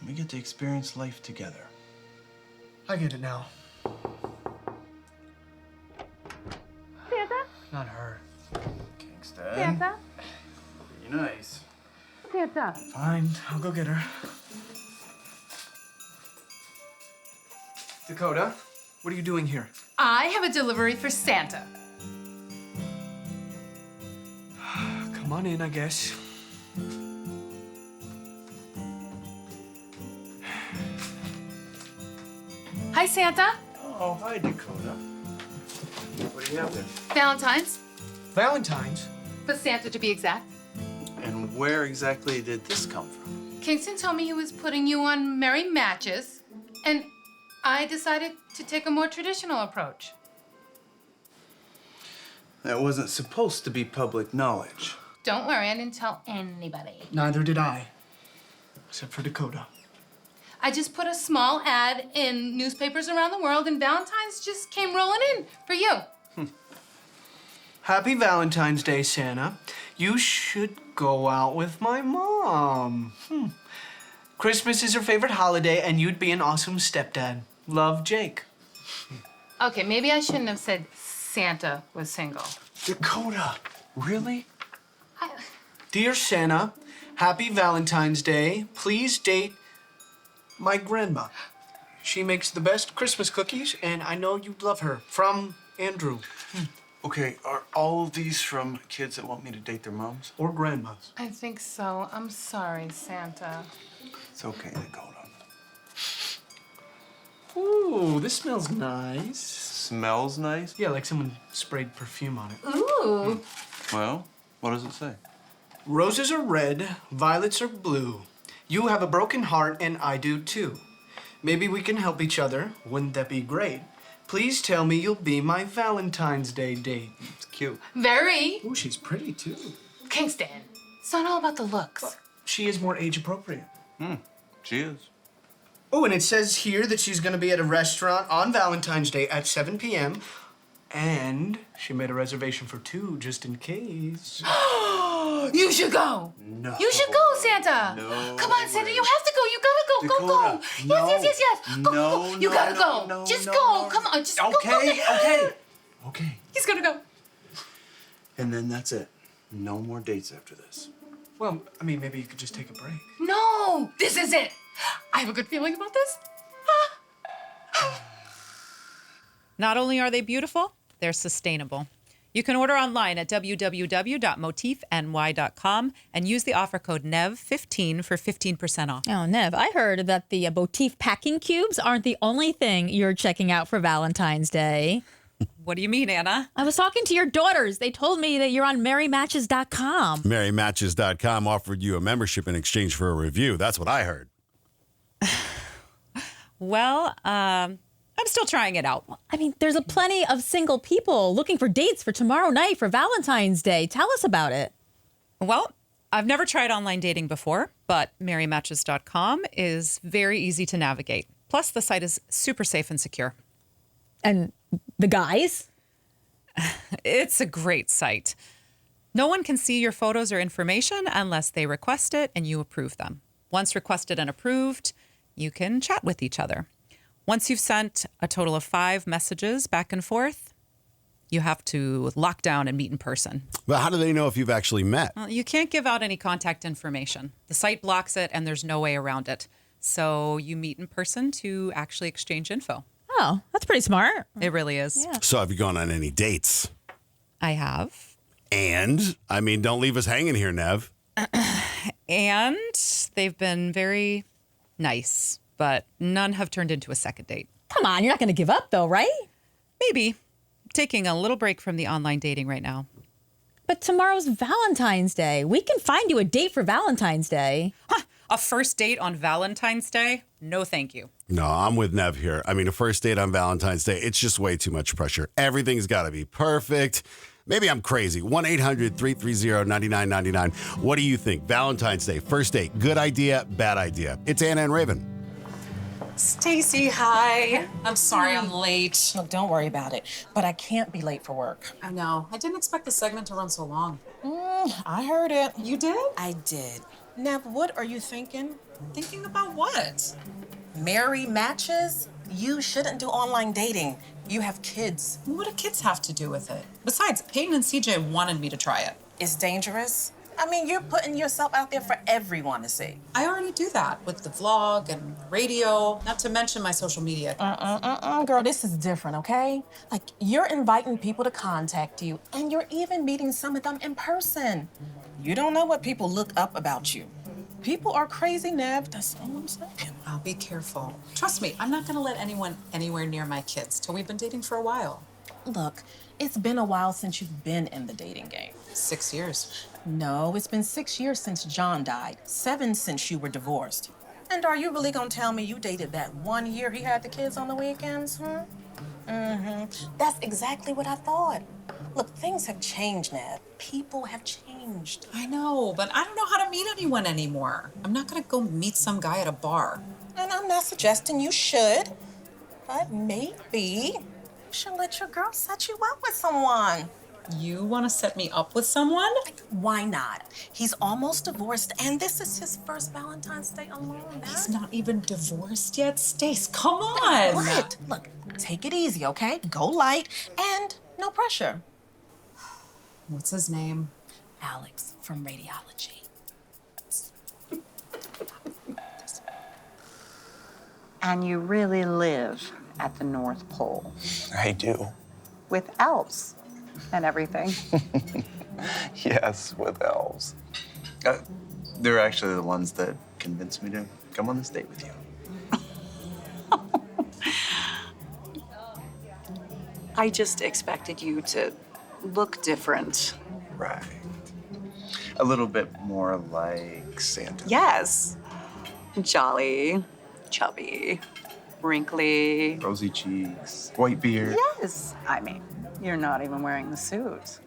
We get to experience life together. I get it now. Santa? Not her. Kingston. Santa? Be nice. Santa. Fine, I'll go get her. Dakota, what are you doing here? I have a delivery for Santa. Come on in, I guess. Hi, Santa. Oh, hi, Dakota. What do you have there? Valentine's. Valentine's? For Santa, to be exact. And where exactly did this come from? Kingston told me he was putting you on Merry Matches. And I decided to take a more traditional approach. That wasn't supposed to be public knowledge. Don't worry, I didn't tell anybody. Neither did I, except for Dakota. I just put a small ad in newspapers around the world, and Valentine's just came rolling in for you. Happy Valentine's Day, Santa. You should go out with my mom. Christmas is her favorite holiday, and you'd be an awesome stepdad. Love, Jake. Okay, maybe I shouldn't have said Santa was single. Dakota, really? Dear Santa, happy Valentine's Day. Please date my grandma. She makes the best Christmas cookies, and I know you'd love her. From Andrew. Okay, are all of these from kids that want me to date their moms? Or grandmas. I think so. I'm sorry, Santa. It's okay, Dakota. Ooh, this smells nice. Smells nice? Yeah, like someone sprayed perfume on it. Ooh. Well, what does it say? Roses are red, violets are blue. You have a broken heart, and I do too. Maybe we can help each other. Wouldn't that be great? Please tell me you'll be my Valentine's Day date. It's cute. Very. Ooh, she's pretty too. Kingston, it's not all about the looks. She is more age appropriate. She is. Oh, and it says here that she's gonna be at a restaurant on Valentine's Day at 7 p.m. And she made a reservation for 2 just in case. You should go. No. You should go, Santa. No. Come on, Santa, you have to go. You gotta go. Dakota, Go, go. no. Yes. Go, go. You gotta go. No, just no, go. no. Come on, just Okay, go. okay. He's gonna go. And then that's it. No more dates after this. Well, I mean, maybe you could just take a break. No, this is it. I have a good feeling about this. Not only are they beautiful, they're sustainable. You can order online at www.motifny.com and use the offer code NEV15 for 15% off. Oh, Neve, I heard that the Motif packing cubes aren't the only thing you're checking out for Valentine's Day. What do you mean, Anna? I was talking to your daughters. They told me that you're on MaryMatches.com. MaryMatches.com offered you a membership in exchange for a review. That's what I heard. Well, I'm still trying it out. I mean, there's a plenty of single people looking for dates for tomorrow night for Valentine's Day. Tell us about it. Well, I've never tried online dating before, but MaryMatches.com is very easy to navigate. Plus, the site is super safe and secure. And the guys? It's a great site. No one can see your photos or information unless they request it and you approve them. Once requested and approved, you can chat with each other. Once you've sent a total of 5 messages back and forth, you have to lock down and meet in person. But how do they know if you've actually met? Well, you can't give out any contact information. The site blocks it and there's no way around it. So you meet in person to actually exchange info. Oh, that's pretty smart. It really is. Yeah. So have you gone on any dates? I have. And? I mean, don't leave us hanging here, Nev. And they've been very nice, but none have turned into a second date. Come on, you're not going to give up though, right? Maybe. Taking a little break from the online dating right now. But tomorrow's Valentine's Day. We can find you a date for Valentine's Day. Huh, a first date on Valentine's Day? No, thank you. No, I'm with Nev here. I mean, a first date on Valentine's Day, it's just way too much pressure. Everything's got to be perfect. Maybe I'm crazy. 1-800-330-9999. What do you think? Valentine's Day, first date, good idea, bad idea? It's Anna and Raven. Stacy, hi. I'm sorry I'm late. Look, don't worry about it. But I can't be late for work. I know. I didn't expect the segment to run so long. I heard it. You did? I did. Nev, what are you thinking? Thinking about what? Marry matches? You shouldn't do online dating. You have kids. What do kids have to do with it? Besides, Peyton and CJ wanted me to try it. It's dangerous. I mean, you're putting yourself out there for everyone to see. I already do that with the vlog and radio, not to mention my social media. Girl, this is different, okay? Like, you're inviting people to contact you, and you're even meeting some of them in person. You don't know what people look up about you. People are crazy, Nev. That's all I'm saying. I'll be careful. Trust me, I'm not gonna let anyone anywhere near my kids till we've been dating for a while. Look, it's been a while since you've been in the dating game. 6 years. No, it's been 6 years since John died. 7 since you were divorced. And are you really gonna tell me you dated that 1 year he had the kids on the weekends, That's exactly what I thought. Look, things have changed, Neve. People have changed. I know, but I don't know how to meet anyone anymore. I'm not gonna go meet some guy at a bar. And I'm not suggesting you should, but maybe you should let your girl set you up with someone. You want to set me up with someone? Why not? He's almost divorced, and this is his first Valentine's Day alone. He's not even divorced yet. Stace, come on. What? Look, take it easy, okay? Go light and no pressure. What's his name? Alex from radiology. And you really live at the North Pole I do. with elves and everything. Yes, with elves. They're actually the ones that convinced me to come on this date with you. I just expected you to look different. Right. A little bit more like Santa. Yes. Jolly, chubby, wrinkly. Rosy cheeks, white beard. Yes. I mean, you're not even wearing the suit.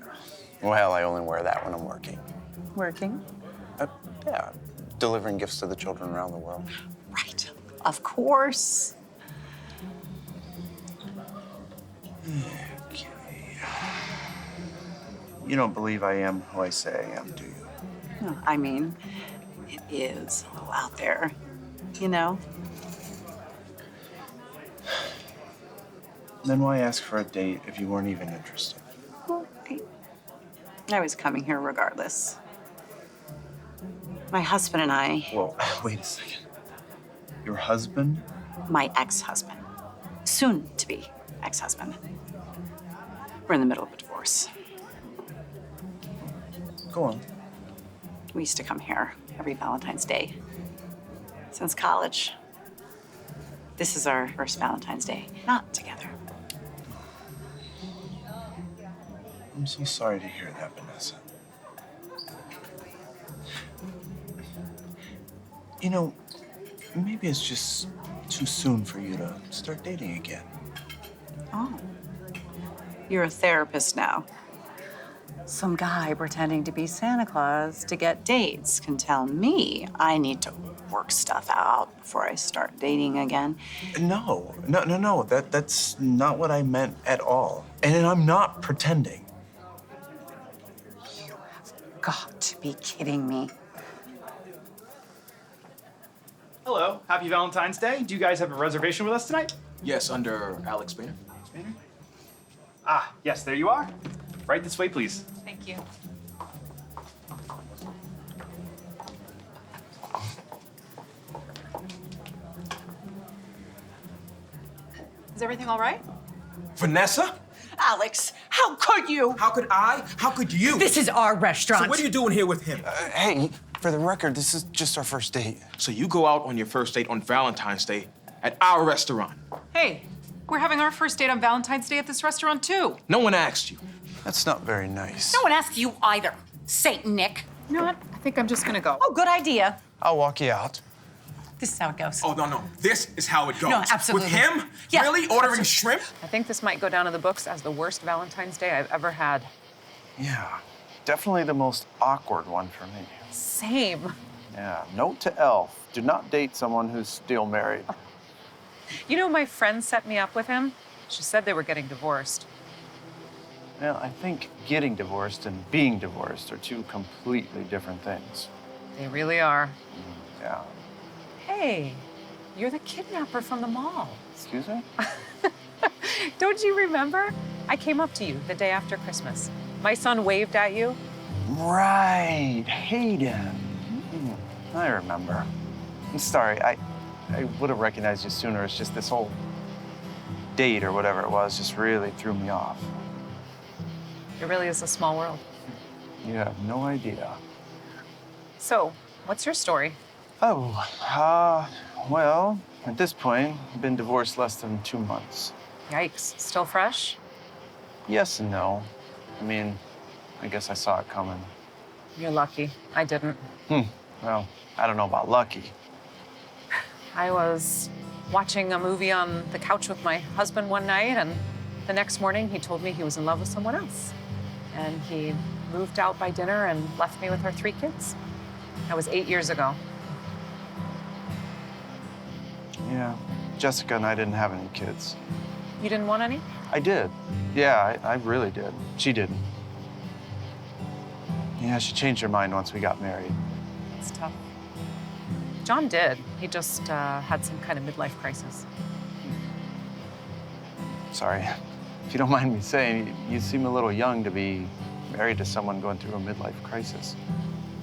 Well, I only wear that when I'm working. Working? Yeah, delivering gifts to the children around the world. Right. Of course. Okay. You don't believe I am who I say I am, do you? No, I mean, it is a little out there, you know? Then why ask for a date if you weren't even interested? Well, I was coming here regardless. My husband and I... Whoa, wait a second. Your husband? My ex-husband. Soon-to-be ex-husband. We're in the middle of a divorce. Go on. We used to come here every Valentine's Day. Since college. This is our first Valentine's Day not together. I'm so sorry to hear that, Vanessa. You know, maybe it's just too soon for you to start dating again. Oh. You're a therapist now. Some guy pretending to be Santa Claus to get dates can tell me I need to work stuff out before I start dating again. No. That's not what I meant at all. And I'm not pretending. You have got to be kidding me. Hello, happy Valentine's Day. Do you guys have a reservation with us tonight? Yes, under Alex Boehner. Ah, yes, there you are. Right this way, please. Thank you. Is everything all right? Vanessa? Alex, how could you? How could I? How could you? This is our restaurant. So what are you doing here with him? Hey, for the record, this is just our first date. So you go out on your first date on Valentine's Day at our restaurant. Hey, we're having our first date on Valentine's Day at this restaurant, too. No one asked you. That's not very nice. No one asked you either, Saint Nick. You know what? I think I'm just gonna go. Oh, good idea. I'll walk you out. This is how it goes. Oh, no. This is how it goes. No, absolutely. With him? Yeah, really? Ordering shrimp? I think this might go down in the books as the worst Valentine's Day I've ever had. Yeah, definitely the most awkward one for me. Same. Yeah, note to Elf. Do not date someone who's still married. You know, my friend set me up with him. She said they were getting divorced. Well, I think getting divorced and being divorced are two completely different things. They really are. Yeah. Hey, you're the kidnapper from the mall. Excuse me? Don't you remember? I came up to you the day after Christmas. My son waved at you. Right, Hayden. I remember. I'm sorry, I would have recognized you sooner. It's just this whole date or whatever it was just really threw me off. It really is a small world. You have no idea. So, what's your story? Oh, well, at this point, I've been divorced less than 2 months. Yikes, still fresh? Yes and no. I mean, I guess I saw it coming. You're lucky. I didn't. Well, I don't know about lucky. I was watching a movie on the couch with my husband one night, and the next morning he told me he was in love with someone else. And he moved out by dinner and left me with our 3 kids. That was 8 years ago. Yeah, Jessica and I didn't have any kids. You didn't want any? I did. Yeah, I really did. She didn't. Yeah, she changed her mind once we got married. It's tough. John did. He just had some kind of midlife crisis. Sorry. If you don't mind me saying, you seem a little young to be married to someone going through a midlife crisis.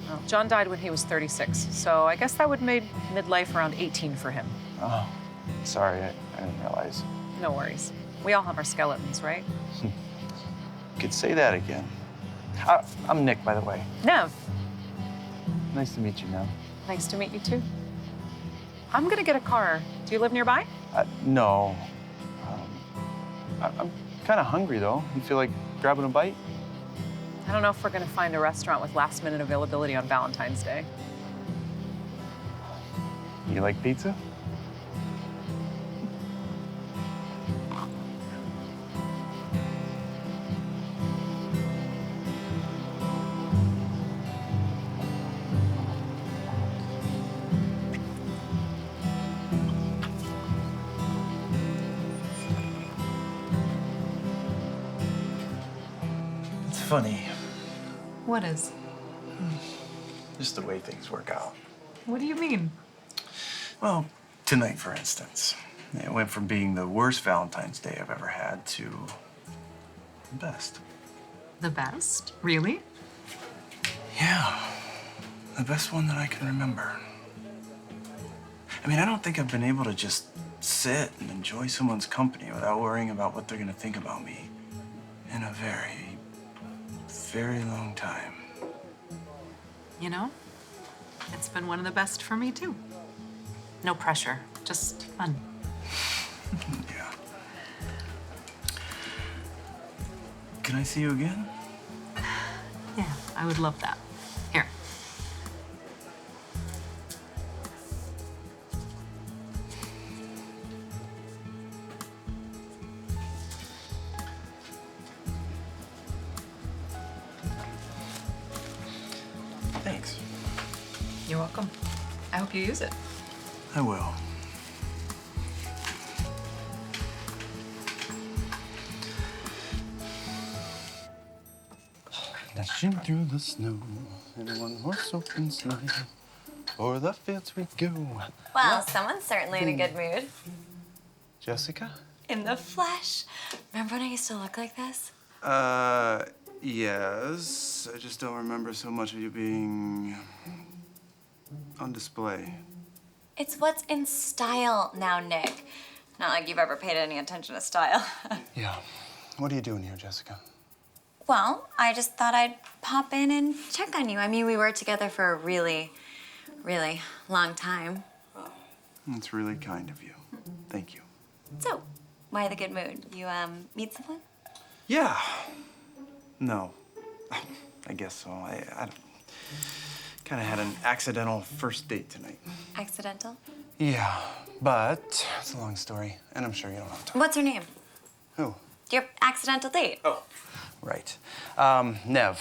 Well, John died when he was 36, so I guess that would make midlife around 18 for him. Oh, sorry, I didn't realize. No worries. We all have our skeletons, right? You could say that again. I'm Nick, by the way. Neve. Nice to meet you, Neve. Nice to meet you, too. I'm gonna get a car. Do you live nearby? No. I'm kind of hungry, though. You feel like grabbing a bite? I don't know if we're gonna find a restaurant with last-minute availability on Valentine's Day. You like pizza? It's funny. What is? Just the way things work out. What do you mean? Well, tonight, for instance, it went from being the worst Valentine's Day I've ever had to the best. The best? Really? Yeah, the best one that I can remember. I mean, I don't think I've been able to just sit and enjoy someone's company without worrying about what they're gonna think about me in a very, very long time. You know, it's been one of the best for me, too. No pressure, just fun. Yeah. Can I see you again? Yeah, I would love that. Here. Thanks. You're welcome. I hope you use it. I will. Dashing through the snow in a one-horse open sleigh, o'er the fields we go. Well, someone's certainly in a good mood. Jessica? In the flesh. Remember when I used to look like this? Yes. I just don't remember so much of you being on display. It's what's in style now, Nick. Not like you've ever paid any attention to style. Yeah. What are you doing here, Jessica? Well, I just thought I'd pop in and check on you. I mean, we were together for a really, really long time. That's really kind of you. Thank you. So, why the good mood? You, meet someone? Yeah. No. I guess so. I kind of had an accidental first date tonight. Accidental? Yeah, but it's a long story, and I'm sure you don't have time. What's her name? Who? Your accidental date. Oh. Right. Neve.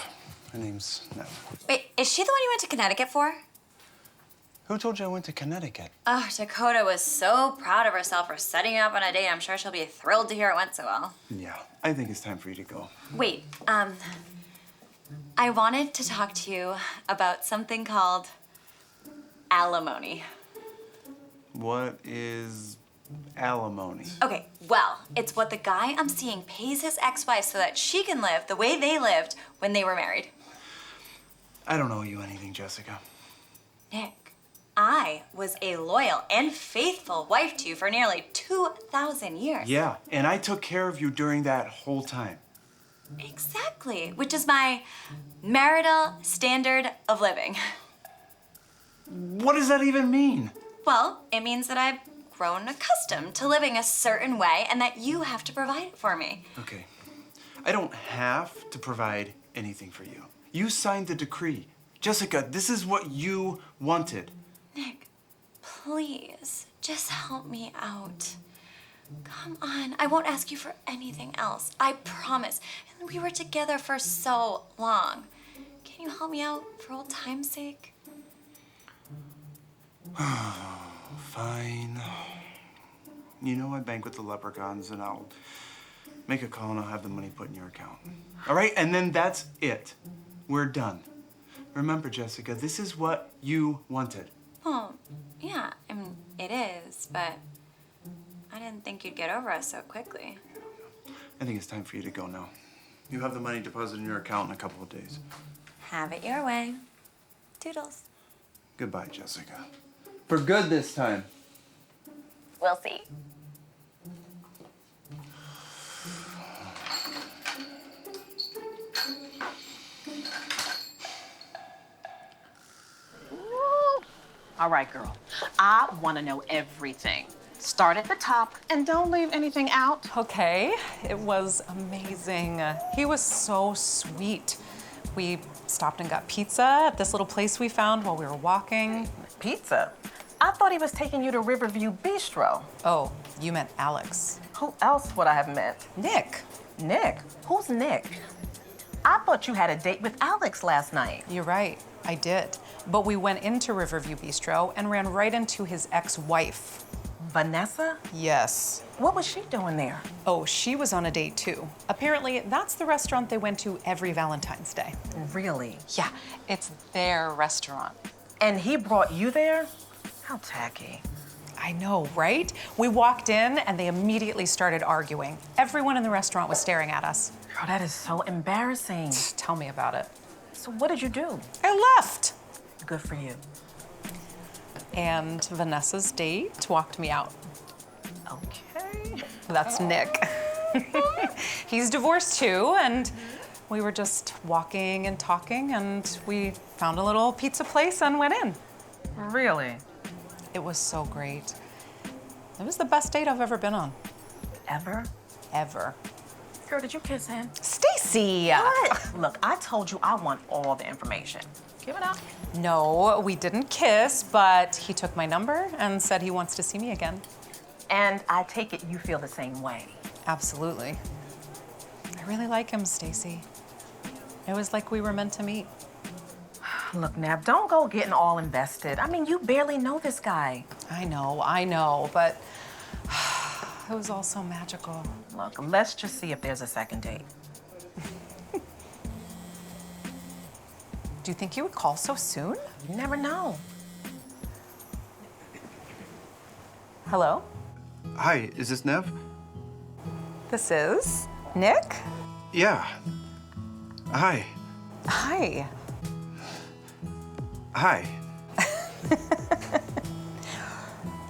Her name's Neve. Wait, is she the one you went to Connecticut for? Who told you I went to Connecticut? Oh, Dakota was so proud of herself for setting you up on a date. I'm sure she'll be thrilled to hear it went so well. Yeah, I think it's time for you to go. Wait, I wanted to talk to you about something called alimony. What is alimony? Okay, well, it's what the guy I'm seeing pays his ex-wife so that she can live the way they lived when they were married. I don't owe you anything, Jessica. Nick, I was a loyal and faithful wife to you for nearly 2,000 years. Yeah, and I took care of you during that whole time. Exactly, which is my marital standard of living. What does that even mean? Well, it means that I've grown accustomed to living a certain way and that you have to provide it for me. Okay, I don't have to provide anything for you. You signed the decree. Jessica, this is what you wanted. Nick, please, Just help me out. Come on, I won't ask you for anything else. I promise. And we were together for so long. Can you help me out for old time's sake? Fine. You know I bank with the leprechauns, and I'll make a call and I'll have the money put in your account. All right? And then that's it. We're done. Remember, Jessica, this is what you wanted. Well, yeah, I mean, it is, but I didn't think you'd get over us so quickly. I think it's time for you to go now. You have the money deposited in your account in a couple of days. Have it your way. Toodles. Goodbye, Jessica. For good this time. We'll see. All right, girl. I want to know everything. Start at the top and don't leave anything out. Okay, it was amazing. He was so sweet. We stopped and got pizza at this little place we found while we were walking. Pizza? I thought he was taking you to Riverview Bistro. Oh, you meant Alex. Who else would I have met? Nick. Nick? Who's Nick? I thought you had a date with Alex last night. You're right, I did. But we went into Riverview Bistro and ran right into his ex-wife. Vanessa? Yes. What was she doing there? Oh, she was on a date too. Apparently, that's the restaurant they went to every Valentine's Day. Really? Yeah, it's their restaurant. And he brought you there? How tacky. I know, right? We walked in and they immediately started arguing. Everyone in the restaurant was staring at us. Girl, that is so embarrassing. Tell me about it. So what did you do? I left. Good for you. And Vanessa's date walked me out. Okay. That's Nick. He's divorced too, and we were just walking and talking, and we found a little pizza place and went in. Really? It was so great. It was the best date I've ever been on. Ever? Ever. Girl, did you kiss him? Stacy! What? Look, I told you I want all the information. Give it up. No, we didn't kiss, but he took my number and said he wants to see me again. And I take it you feel the same way. Absolutely. I really like him, Stacy. It was like we were meant to meet. Look, Neve, don't go getting all invested. I mean, you barely know this guy. I know, but it was all so magical. Look, let's just see if there's a second date. Do you think he would call so soon? You never know. Hello? Hi, is this Neve? This is Nick? Yeah. Hi. Hi. Hi.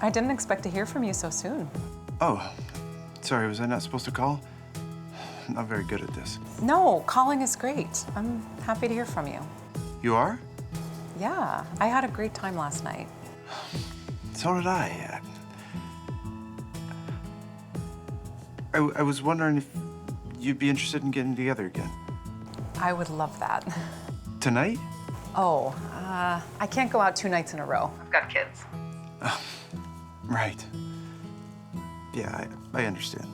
I didn't expect to hear from you so soon. Oh, sorry, was I not supposed to call? I'm not very good at this. No, calling is great. I'm happy to hear from you. You are? Yeah, I had a great time last night. So did I. I was wondering if you'd be interested in getting together again. I would love that. Tonight? Oh, I can't go out 2 nights in a row. I've got kids. Right. Yeah, I understand.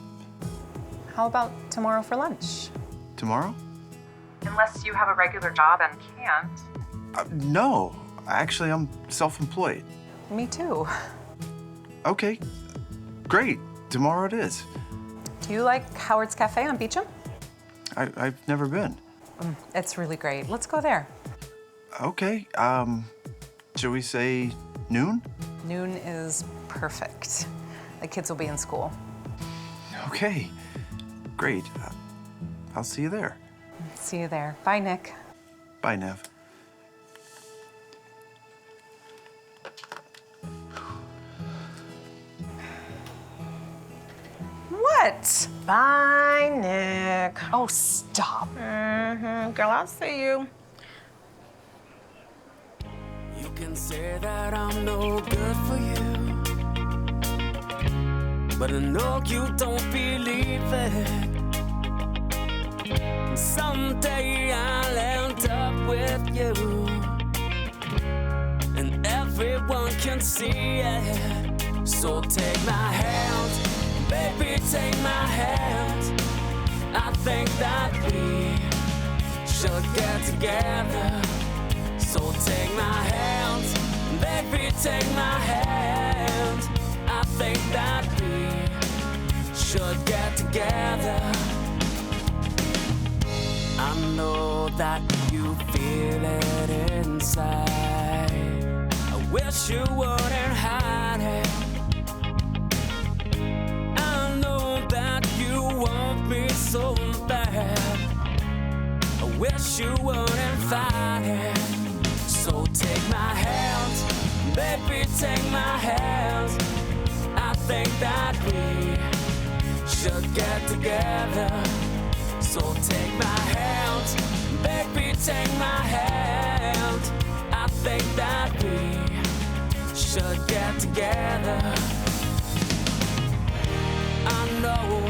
How about tomorrow for lunch? Tomorrow? Unless you have a regular job and can't. No. Actually, I'm self-employed. Me too. Okay. Great. Tomorrow it is. Do you like Howard's Cafe on Beecham? I've never been. It's really great. Let's go there. Okay. Shall we say noon? Noon is perfect. The kids will be in school. Okay. Great. I'll see you there. See you there. Bye, Nick. Bye, Neve. What? Bye, Nick. Oh, stop. Girl, I'll see you. You can say that I'm no good for you, but I know you don't believe it. Someday I'll end up with you, and everyone can see it. So take my hand, baby, take my hand. I think that we should get together. So take my hand, baby, take my hand. I think that we should get together. I know that you feel it inside. I wish you wouldn't hide it. I know that you want me so bad. I wish you wouldn't fight it. So take my hand, baby, take my hand. I think that we should get together. So take my hand, baby, take my hand. I think that we should get together. I know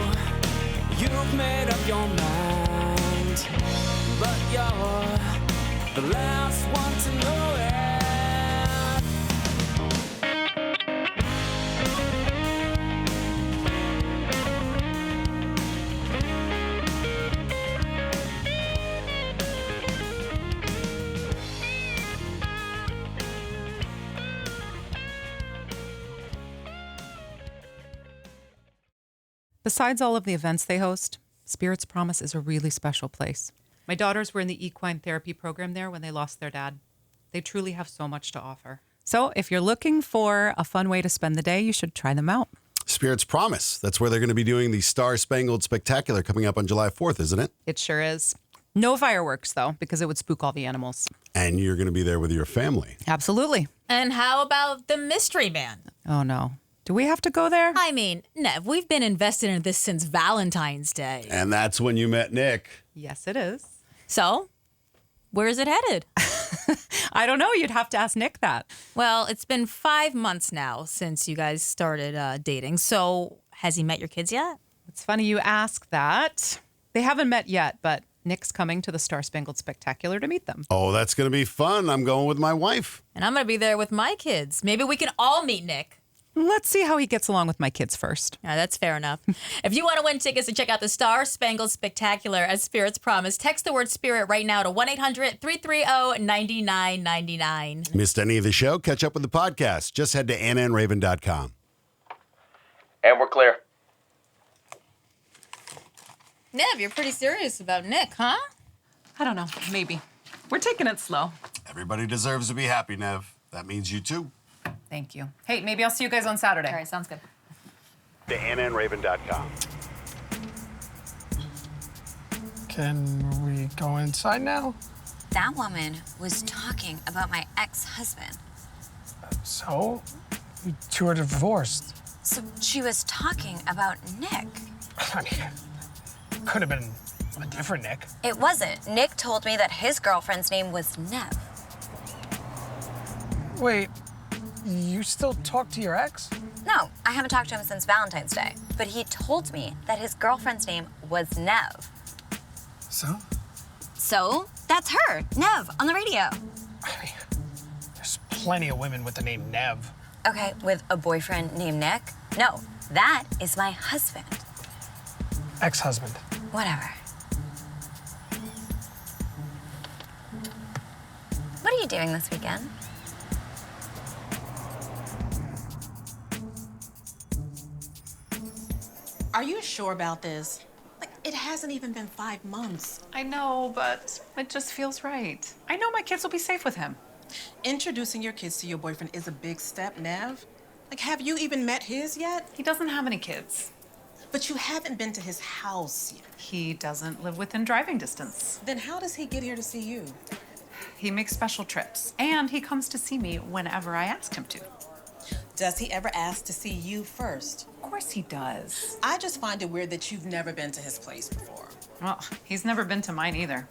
you've made up your mind, but you're the last one to know it. Besides all of the events they host, Spirit's Promise is a really special place. My daughters were in the equine therapy program there when they lost their dad. They truly have so much to offer. So if you're looking for a fun way to spend the day, you should try them out. Spirit's Promise. That's where they're going to be doing the Star Spangled Spectacular coming up on July 4th, isn't it? It sure is. No fireworks, though, because it would spook all the animals. And you're going to be there with your family. Absolutely. And how about the mystery man? Oh, no. Do we have to go there? I mean, Neve, we've been invested in this since Valentine's Day. And that's when you met Nick. Yes, it is. So, where is it headed? I don't know. You'd have to ask Nick that. Well, it's been 5 months now since you guys started dating. So, has he met your kids yet? It's funny you ask that. They haven't met yet, but Nick's coming to the Star Spangled Spectacular to meet them. Oh, that's going to be fun. I'm going with my wife. And I'm going to be there with my kids. Maybe we can all meet Nick. Let's see how he gets along with my kids first. Yeah, that's fair enough. If you want to win tickets to check out the Star Spangled Spectacular at Spirit's Promise, text the word SPIRIT right now to 1-800-330-9999. Missed any of the show? Catch up with the podcast. Just head to AnnaandRaven.com. And we're clear. Neve, you're pretty serious about Nick, huh? I don't know. Maybe. We're taking it slow. Everybody deserves to be happy, Nev. That means you too. Thank you. Hey, maybe I'll see you guys on Saturday. All right, sounds good. To AnnaandRaven.com. Can we go inside now? That woman was talking about my ex-husband. So? You two are divorced. So she was talking about Nick. I mean, could have been a different Nick. It wasn't. Nick told me that his girlfriend's name was Neve. Wait, you still talk to your ex? No, I haven't talked to him since Valentine's Day. But he told me that his girlfriend's name was Neve. So? So, that's her, Neve, on the radio. I mean, there's plenty of women with the name Neve. Okay, with a boyfriend named Nick? No, that is my husband. Ex-husband. Whatever. What are you doing this weekend? Are you sure about this? Like, it hasn't even been 5 months. I know, but it just feels right. I know my kids will be safe with him. Introducing your kids to your boyfriend is a big step, Neve. Like, have you even met his yet? He doesn't have any kids. But you haven't been to his house yet. He doesn't live within driving distance. Then how does he get here to see you? He makes special trips, and he comes to see me whenever I ask him to. Does he ever ask to see you first? Of course he does. I just find it weird that you've never been to his place before. Well, he's never been to mine either.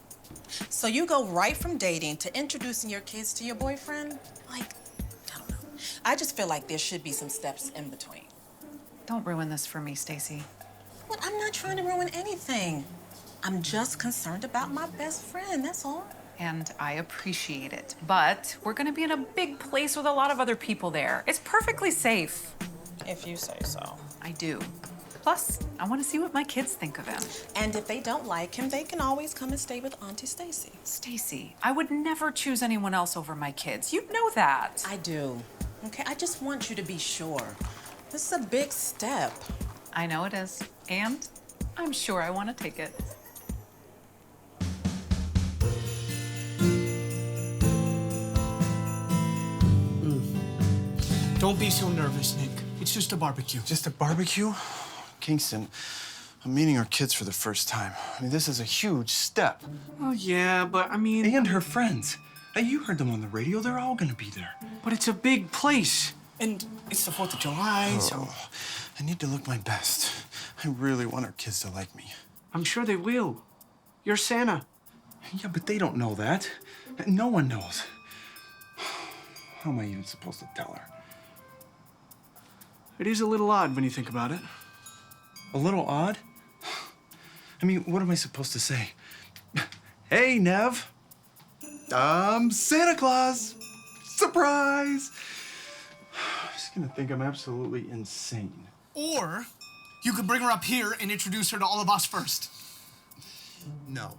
So you go right from dating to introducing your kids to your boyfriend? Like, I don't know. I just feel like there should be some steps in between. Don't ruin this for me, Stacy. Well, I'm not trying to ruin anything. I'm just concerned about my best friend, that's all. And I appreciate it. But we're gonna be in a big place with a lot of other people there. It's perfectly safe. If you say so. I do. Plus, I want to see what my kids think of him. And if they don't like him, they can always come and stay with Auntie Stacy. Stacy, I would never choose anyone else over my kids. You know that. I do. Okay, I just want you to be sure. This is a big step. I know it is. And I'm sure I want to take it. Don't be so nervous, Nick. It's just a barbecue. Just a barbecue? Kingston, I'm meeting our kids for the first time. I mean, this is a huge step. Oh, yeah, but I mean... And her friends. Hey, you heard them on the radio. They're all gonna be there. But it's a big place. And it's the 4th of July, so... I need to look my best. I really want our kids to like me. I'm sure they will. You're Santa. Yeah, but they don't know that. No one knows. How am I even supposed to tell her? It is a little odd when you think about it. A little odd? I mean, what am I supposed to say? Hey, Neve. I'm Santa Claus. Surprise! She's gonna think I'm absolutely insane. Or you could bring her up here and introduce her to all of us first. No.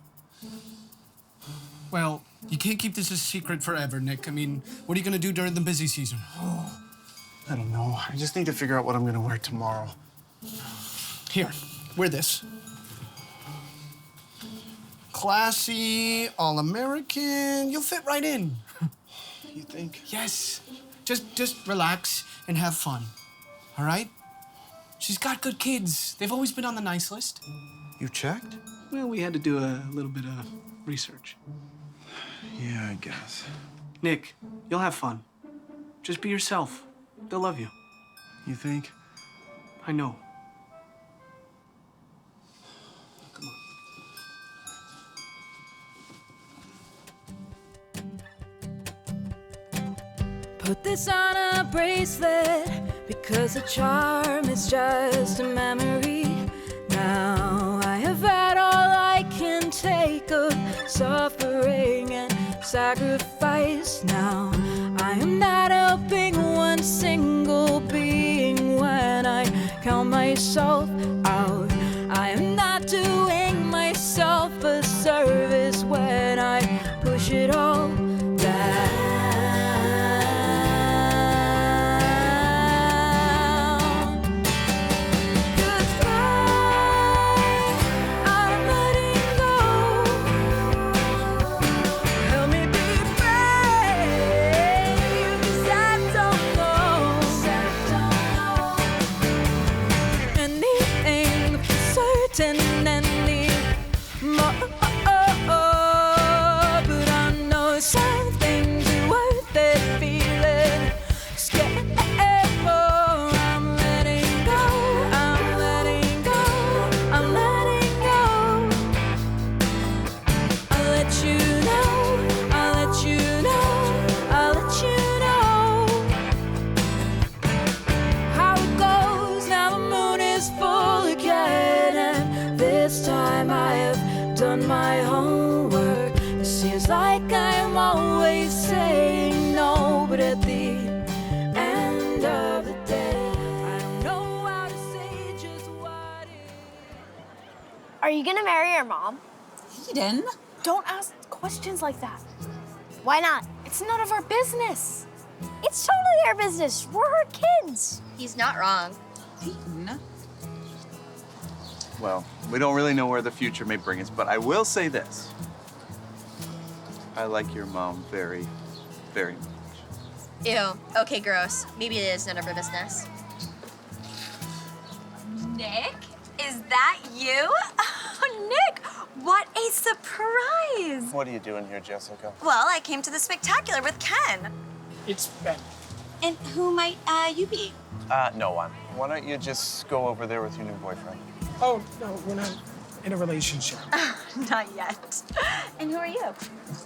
Well, you can't keep this a secret forever, Nick. I mean, what are you gonna do during the busy season? I don't know. I just need to figure out what I'm gonna wear tomorrow. Here, wear this. Classy, all-American. You'll fit right in. You think? Yes. Just relax and have fun. All right? She's got good kids. They've always been on the nice list. You checked? Well, we had to do a little bit of research. Yeah, I guess. Nick, you'll have fun. Just be yourself. They'll love you. You think? I know. Put this on a bracelet because a charm is just a memory. Now I have had all I can take of suffering and sacrifice. Now I am not helping one single being when I count myself out. I am not doing myself a service when I push it all back. Are you gonna marry your mom? Eden? Don't ask questions like that. Why not? It's none of our business. It's totally our business. We're her kids. He's not wrong. Eden? Well, we don't really know where the future may bring us, but I will say this. I like your mom very, very much. Ew. Okay, gross. Maybe it is none of our business. Nick? Is that you? Oh, Nick, what a surprise! What are you doing here, Jessica? Well, I came to the spectacular with Ken. It's Ben. And who might you be? No one. Why don't you just go over there with your new boyfriend? Oh, no, we're not in a relationship. Not yet. And who are you?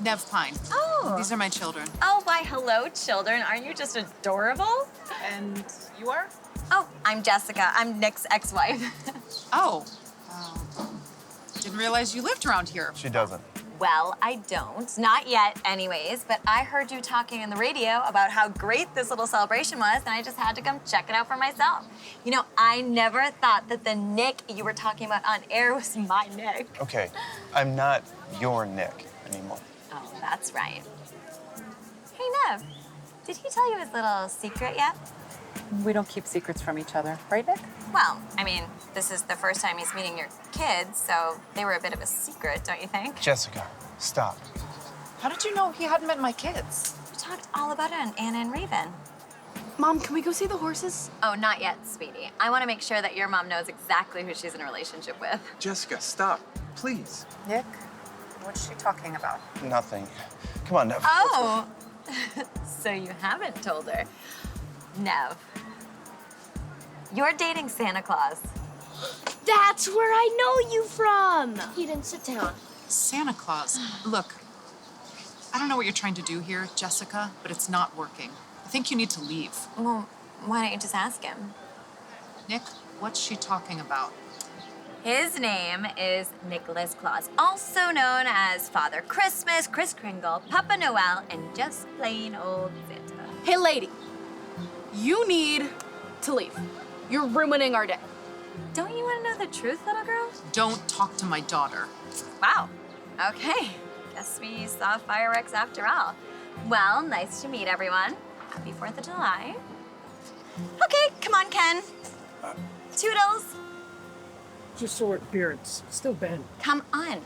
Neve Pine. Oh. These are my children. Oh, why, hello, children. Aren't you just adorable? And you are? Oh, I'm Jessica. I'm Nick's ex-wife. Oh. Didn't realize you lived around here. She doesn't. Well, I don't. Not yet, anyways. But I heard you talking on the radio about how great this little celebration was, and I just had to come check it out for myself. You know, I never thought that the Nick you were talking about on air was my Nick. Okay, I'm not your Nick anymore. Oh, that's right. Hey, Neve, did he tell you his little secret yet? We don't keep secrets from each other, right, Nick? Well, I mean, this is the first time he's meeting your kids, so they were a bit of a secret, don't you think? Jessica, stop. How did you know he hadn't met my kids? We talked all about it on Anna and Raven. Mom, can we go see the horses? Oh, not yet, sweetie. I want to make sure that your mom knows exactly who she's in a relationship with. Jessica, stop, please. Nick, what's she talking about? Nothing. Come on, Neve. Oh, so you haven't told her. Neve, you're dating Santa Claus. That's where I know you from. Eden, sit down. Santa Claus. Look, I don't know what you're trying to do here, Jessica, but it's not working. I think you need to leave. Well, why don't you just ask him? Nick, what's she talking about? His name is Nicholas Claus, also known as Father Christmas, Kris Kringle, Papa Noel, and just plain old Santa. Hey, lady. You need to leave. You're ruining our day. Don't you want to know the truth, little girl? Don't talk to my daughter. Wow. Okay. Guess we saw fireworks after all. Well, nice to meet everyone. Happy 4th of July. Okay, come on, Ken. Toodles. Just sore appearance. Still Ben. Come on.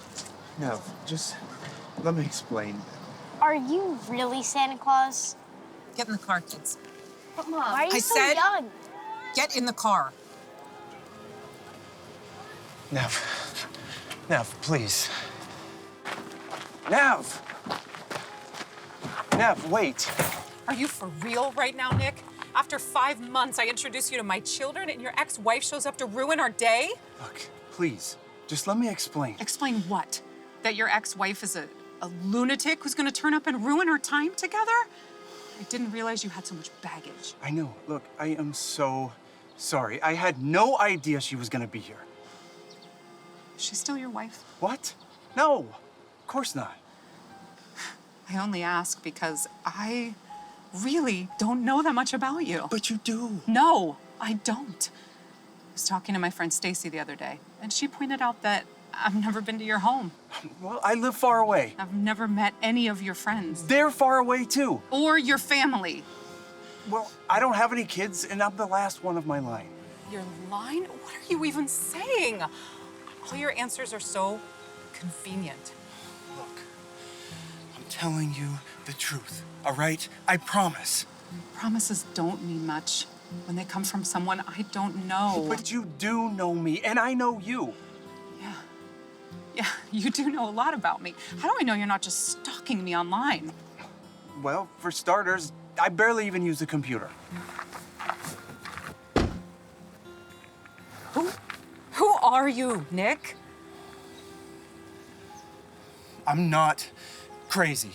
No, just let me explain. Are you really Santa Claus? Get in the car, kids. But Mom, why are you I so said, young? Get in the car. Neve, please. Neve! Neve, wait. Are you for real right now, Nick? After 5 months, I introduce you to my children, and your ex-wife shows up to ruin our day? Look, please, just let me explain. Explain what? That your ex-wife is a lunatic who's gonna turn up and ruin our time together? I didn't realize you had so much baggage. I know. Look, I am so sorry. I had no idea she was gonna be here. Is she still your wife? What? No, of course not. I only ask because I really don't know that much about you. But you do. No, I don't. I was talking to my friend Stacy the other day, and she pointed out that I've never been to your home. Well, I live far away. I've never met any of your friends. They're far away too. Or your family. Well, I don't have any kids, and I'm the last one of my line. Your line? What are you even saying? All your answers are so convenient. Look, I'm telling you the truth, all right? I promise. Promises don't mean much when they come from someone I don't know. But you do know me, and I know you. Yeah, you do know a lot about me. How do I know you're not just stalking me online? Well, for starters, I barely even use the computer. Who are you, Nick? I'm not crazy.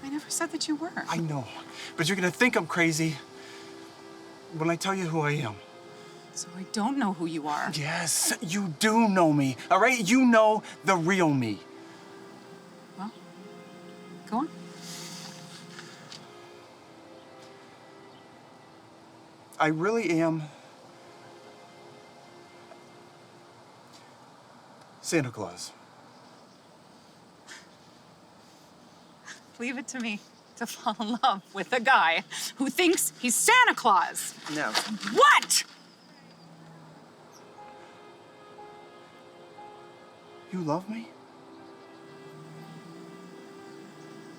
I never said that you were. I know, but you're gonna think I'm crazy when I tell you who I am. So I don't know who you are. Yes, you do know me, all right? You know the real me. Well, go on. I really am Santa Claus. Leave it to me to fall in love with a guy who thinks he's Santa Claus. No. What? You love me?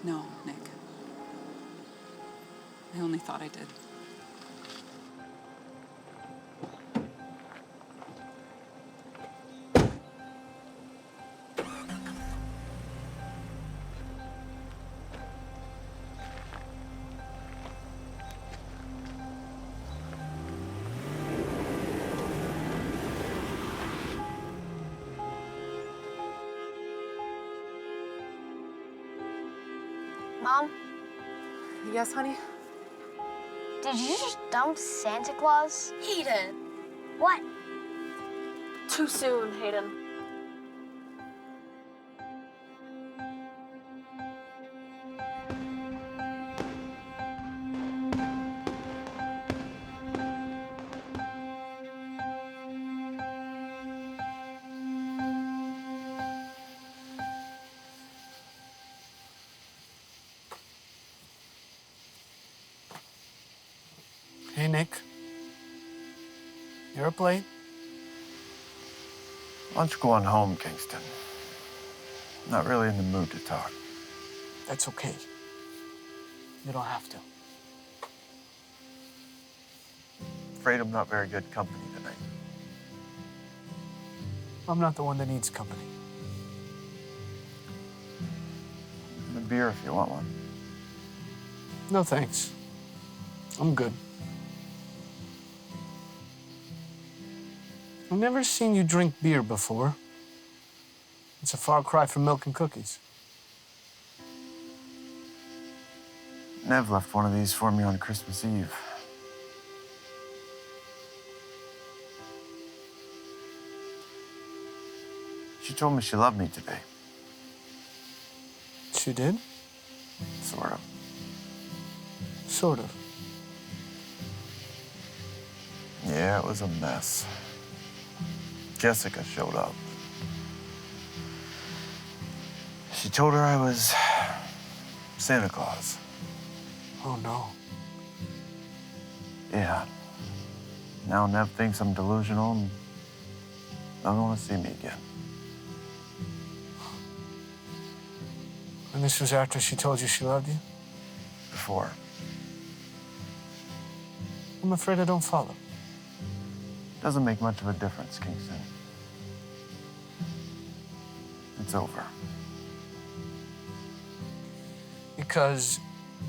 No, Nick. I only thought I did. Mom, Yes, honey? did you just dump Santa Claus? Hayden. What? Too soon, Hayden. Hey, Nick. You're up late. Why don't you go on home, Kingston? Not really in the mood to talk. That's okay. You don't have to. Afraid I'm not very good company tonight. I'm not the one that needs company. And a beer if you want one. No, thanks. I'm good. I've never seen you drink beer before. It's a far cry from milk and cookies. Neve left one of these for me on Christmas Eve. She told me she loved me today. She did? Sort of. Sort of. Yeah, it was a mess. Jessica showed up. She told her I was Santa Claus. Oh, no. Yeah. Now Neve thinks I'm delusional and doesn't want to see me again. And this was after she told you she loved you? Before. I'm afraid I don't follow. Doesn't make much of a difference, Kingston. It's over. Because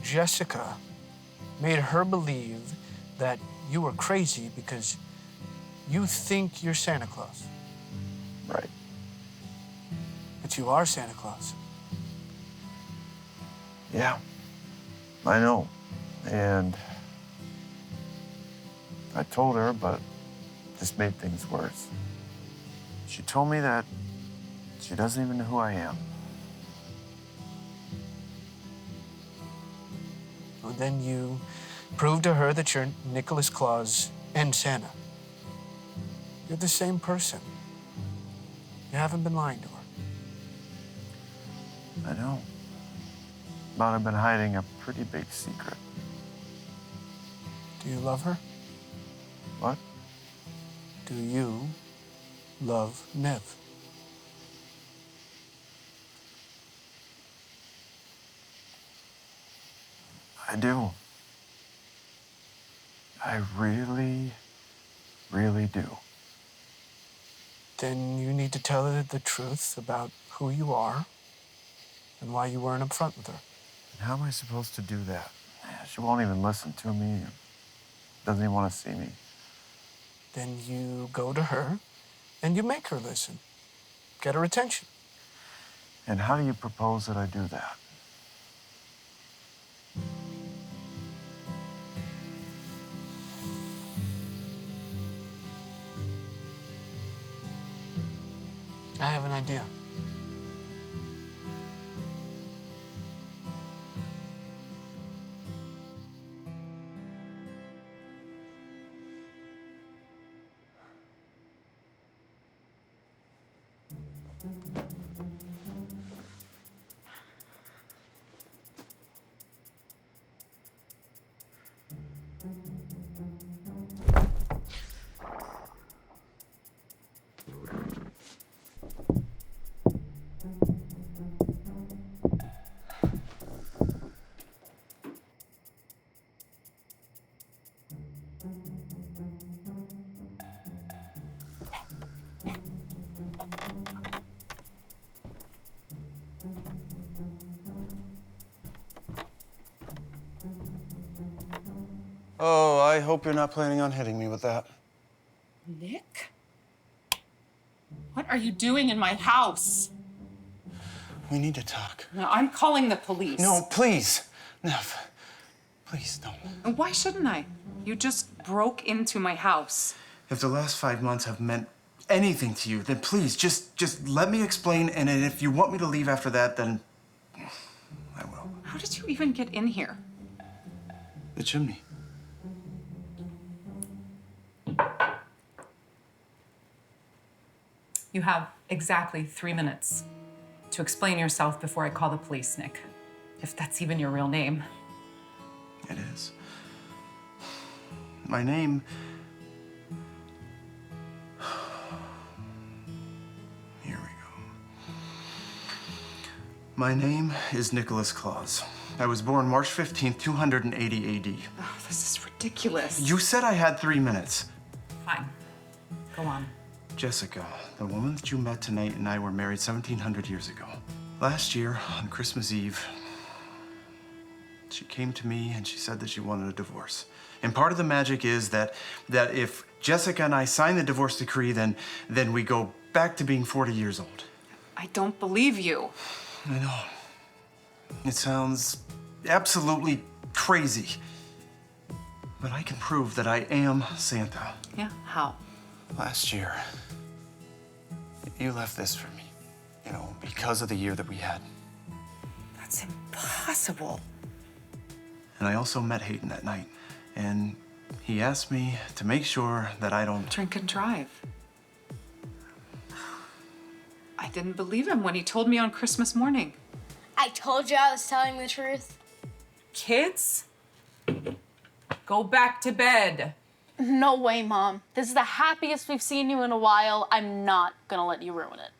Jessica made her believe that you were crazy because you think you're Santa Claus. Right. But you are Santa Claus. Yeah, I know. And I told her, but it just made things worse. She told me that she doesn't even know who I am. Well, then you prove to her that you're Nicholas Claus and Santa. You're the same person. You haven't been lying to her. I know. But I've been hiding a pretty big secret. Do you love her? What? Do you love Neve? I do. I really, really do. Then you need to tell her the truth about who you are and why you weren't upfront with her. And how am I supposed to do that? She won't even listen to me. Doesn't even want to see me. Then you go to her and you make her listen. Get her attention. And how do you propose that I do that? I have an idea. Oh, I hope you're not planning on hitting me with that. Nick? What are you doing in my house? We need to talk. No, I'm calling the police. No, please. Neve, please, no. And why shouldn't I? You just broke into my house. If the last 5 months have meant anything to you, then please, just let me explain, and if you want me to leave after that, then I will. How did you even get in here? The chimney. You have exactly 3 minutes to explain yourself before I call the police, Nick. If that's even your real name. It is. My name... Here we go. My name is Nicholas Claus. I was born March 15th, 280 AD. Oh, this is ridiculous. You said I had 3 minutes. Fine. Go on. Jessica, the woman that you met tonight, and I were married 1,700 years ago. Last year, on Christmas Eve, she came to me and she said that she wanted a divorce. And part of the magic is that if Jessica and I sign the divorce decree, then we go back to being 40 years old. I don't believe you. I know. It sounds absolutely crazy. But I can prove that I am Santa. Yeah, how? Last year, you left this for me, you know, because of the year that we had. That's impossible. And I also met Hayden that night, and he asked me to make sure that I don't... Drink and drive. I didn't believe him when he told me on Christmas morning. I told you I was telling the truth. Kids, go back to bed. No way, Mom. This is the happiest we've seen you in a while. I'm not gonna let you ruin it.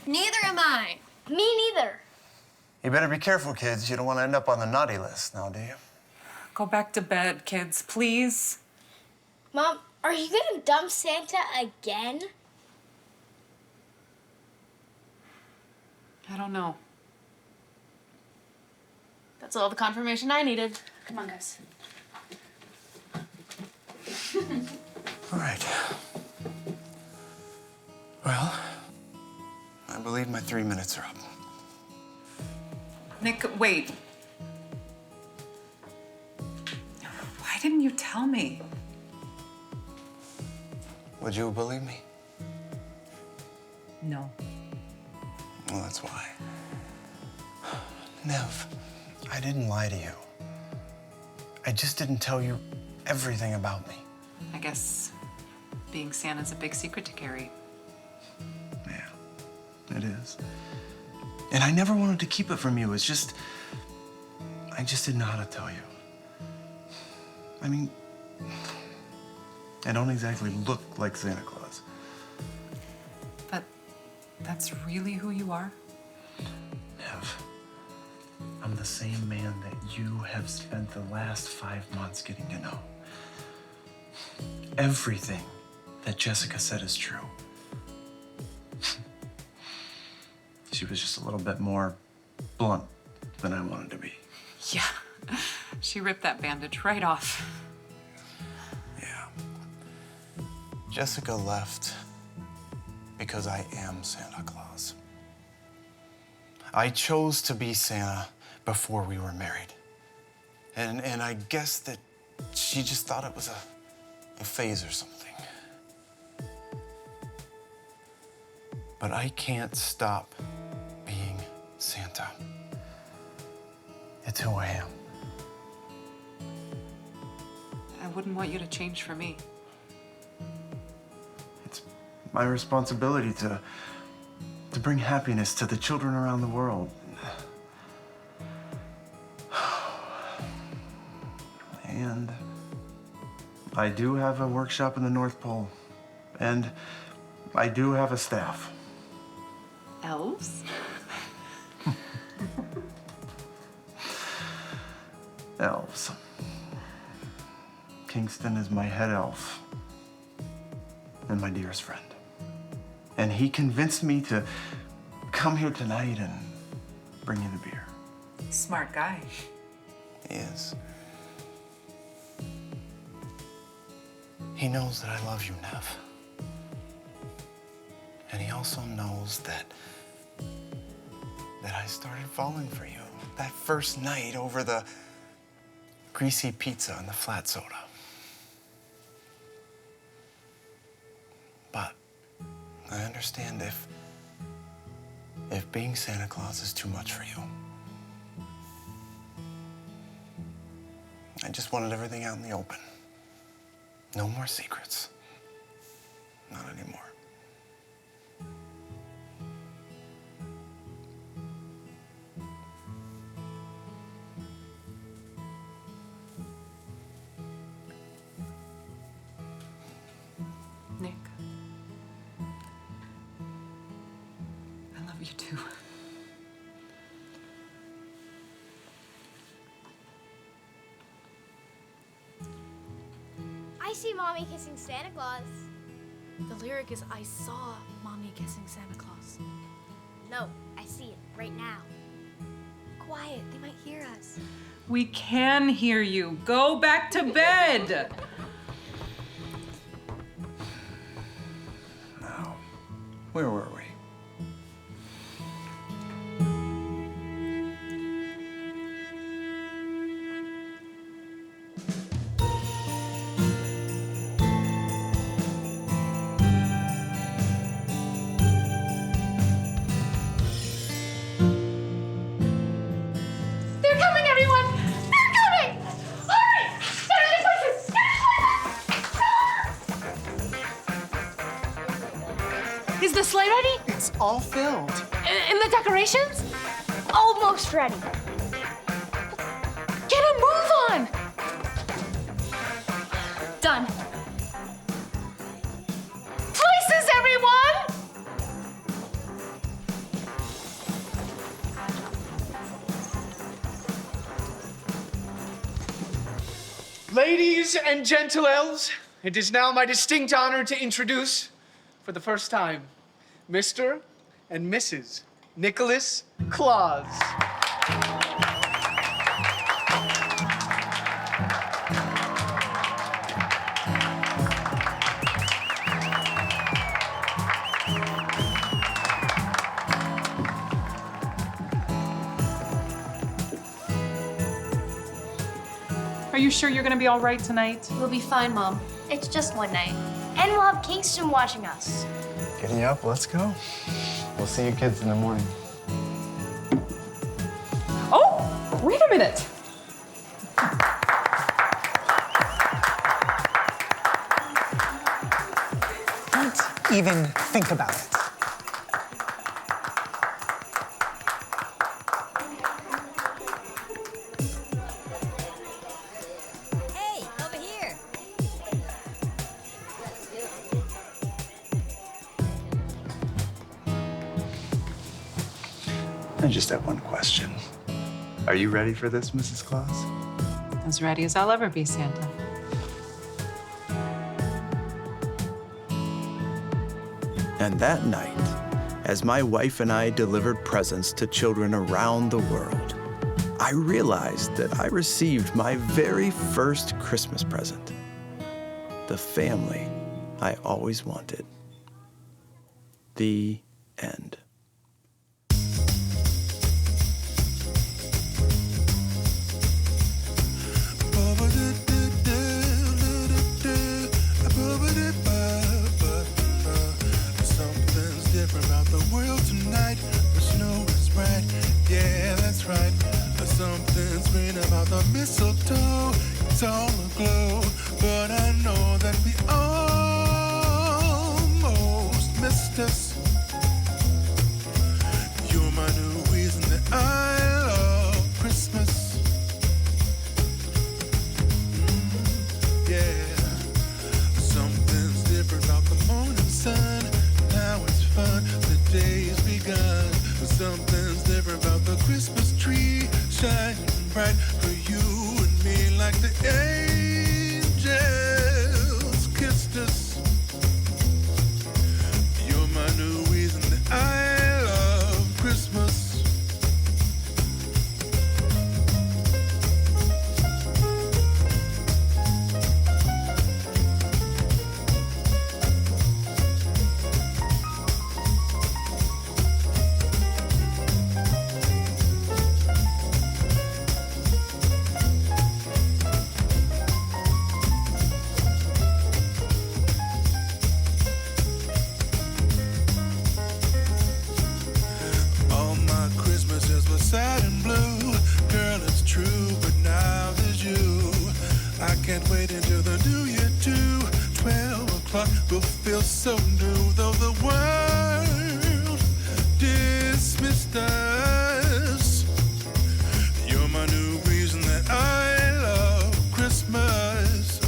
Neither am I. Me neither. You better be careful, kids. You don't want to end up on the naughty list now, do you? Go back to bed, kids, please. Mom, are you gonna dump Santa again? I don't know. That's all the confirmation I needed. Come on, guys. All right. Well, I believe my 3 minutes are up. Nick, wait. Why didn't you tell me? Would you believe me? No. Well, that's why. Neve, I didn't lie to you. I just didn't tell you everything about me. I guess being Santa's a big secret to carry. Yeah, it is. And I never wanted to keep it from you. It's just, I just didn't know how to tell you. I mean, I don't exactly look like Santa Claus. But that's really who you are? Neve, I'm the same man that you have spent the last 5 months getting to know. Everything that Jessica said is true. She was just a little bit more blunt than I wanted to be. Yeah. She ripped that bandage right off. Yeah. Jessica left because I am Santa Claus. I chose to be Santa before we were married. And I guess that she just thought it was a phase or something. But I can't stop being Santa. It's who I am. I wouldn't want you to change for me. It's my responsibility to bring happiness to the children around the world. And I do have a workshop in the North Pole. And I do have a staff. Elves? Elves. Kingston is my head elf and my dearest friend. And he convinced me to come here tonight and bring you the beer. Smart guy. He is. He knows that I love you, Neve. And he also knows that I started falling for you that first night over the greasy pizza and the flat soda. But I understand if being Santa Claus is too much for you. I just wanted everything out in the open. No more secrets. Not anymore. you too. I see Mommy kissing Santa Claus. The lyric is, I saw Mommy kissing Santa Claus. No, I see it right now. Quiet, they might hear us. We can hear you. Go back to bed. Now, where were we? They're coming, everyone! They're coming! Hurry! Start the bushes! Is the sleigh ready? It's all filled. And the decorations? Almost ready. Get a move on! Done. Places, everyone! Ladies and gentle elves, it is now my distinct honor to introduce, for the first time, Mr. and Mrs. Nicholas Claus. Are you sure you're gonna be all right tonight? We'll be fine, Mom. It's just one night. And we'll have Kingston watching us. Giddy up, let's go. We'll see you kids in the morning. Oh, wait a minute. Don't even think about it. Hey, over here. I just have one question. Are you ready for this, Mrs. Claus? As ready as I'll ever be, Santa. And that night, as my wife and I delivered presents to children around the world, I realized that I received my very first Christmas present. The family I always wanted. The end. Something's different about the world tonight. The snow is bright, yeah, that's right. Something's green about the mistletoe. It's all aglow, but I know that we almost missed us. You're my new reason that I love Christmas. Yeah, something's different about the morning sun. Now it's fun, the day has begun. Something's different about the Christmas tree, shining bright for you and me, like the angels kissed us. You're my new reason that I love Christmas. All my Christmases were sad and blue. Girl, it's true, but now there's you. I can't wait until the new year too. 12 o'clock will feel so new, though the world dismissed us. You're my new reason that I love Christmas.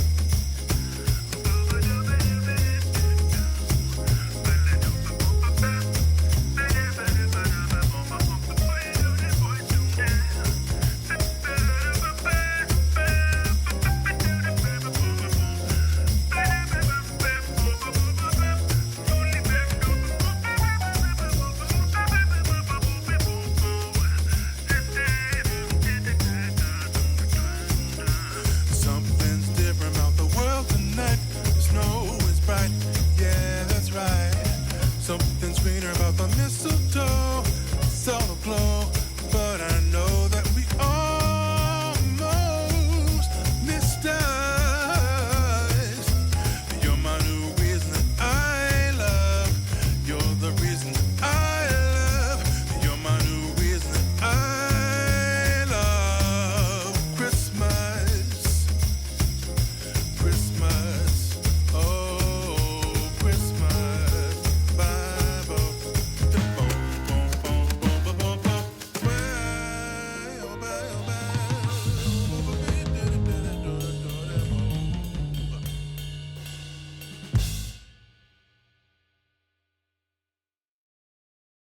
Something sweeter about the mistletoe. Solar glow.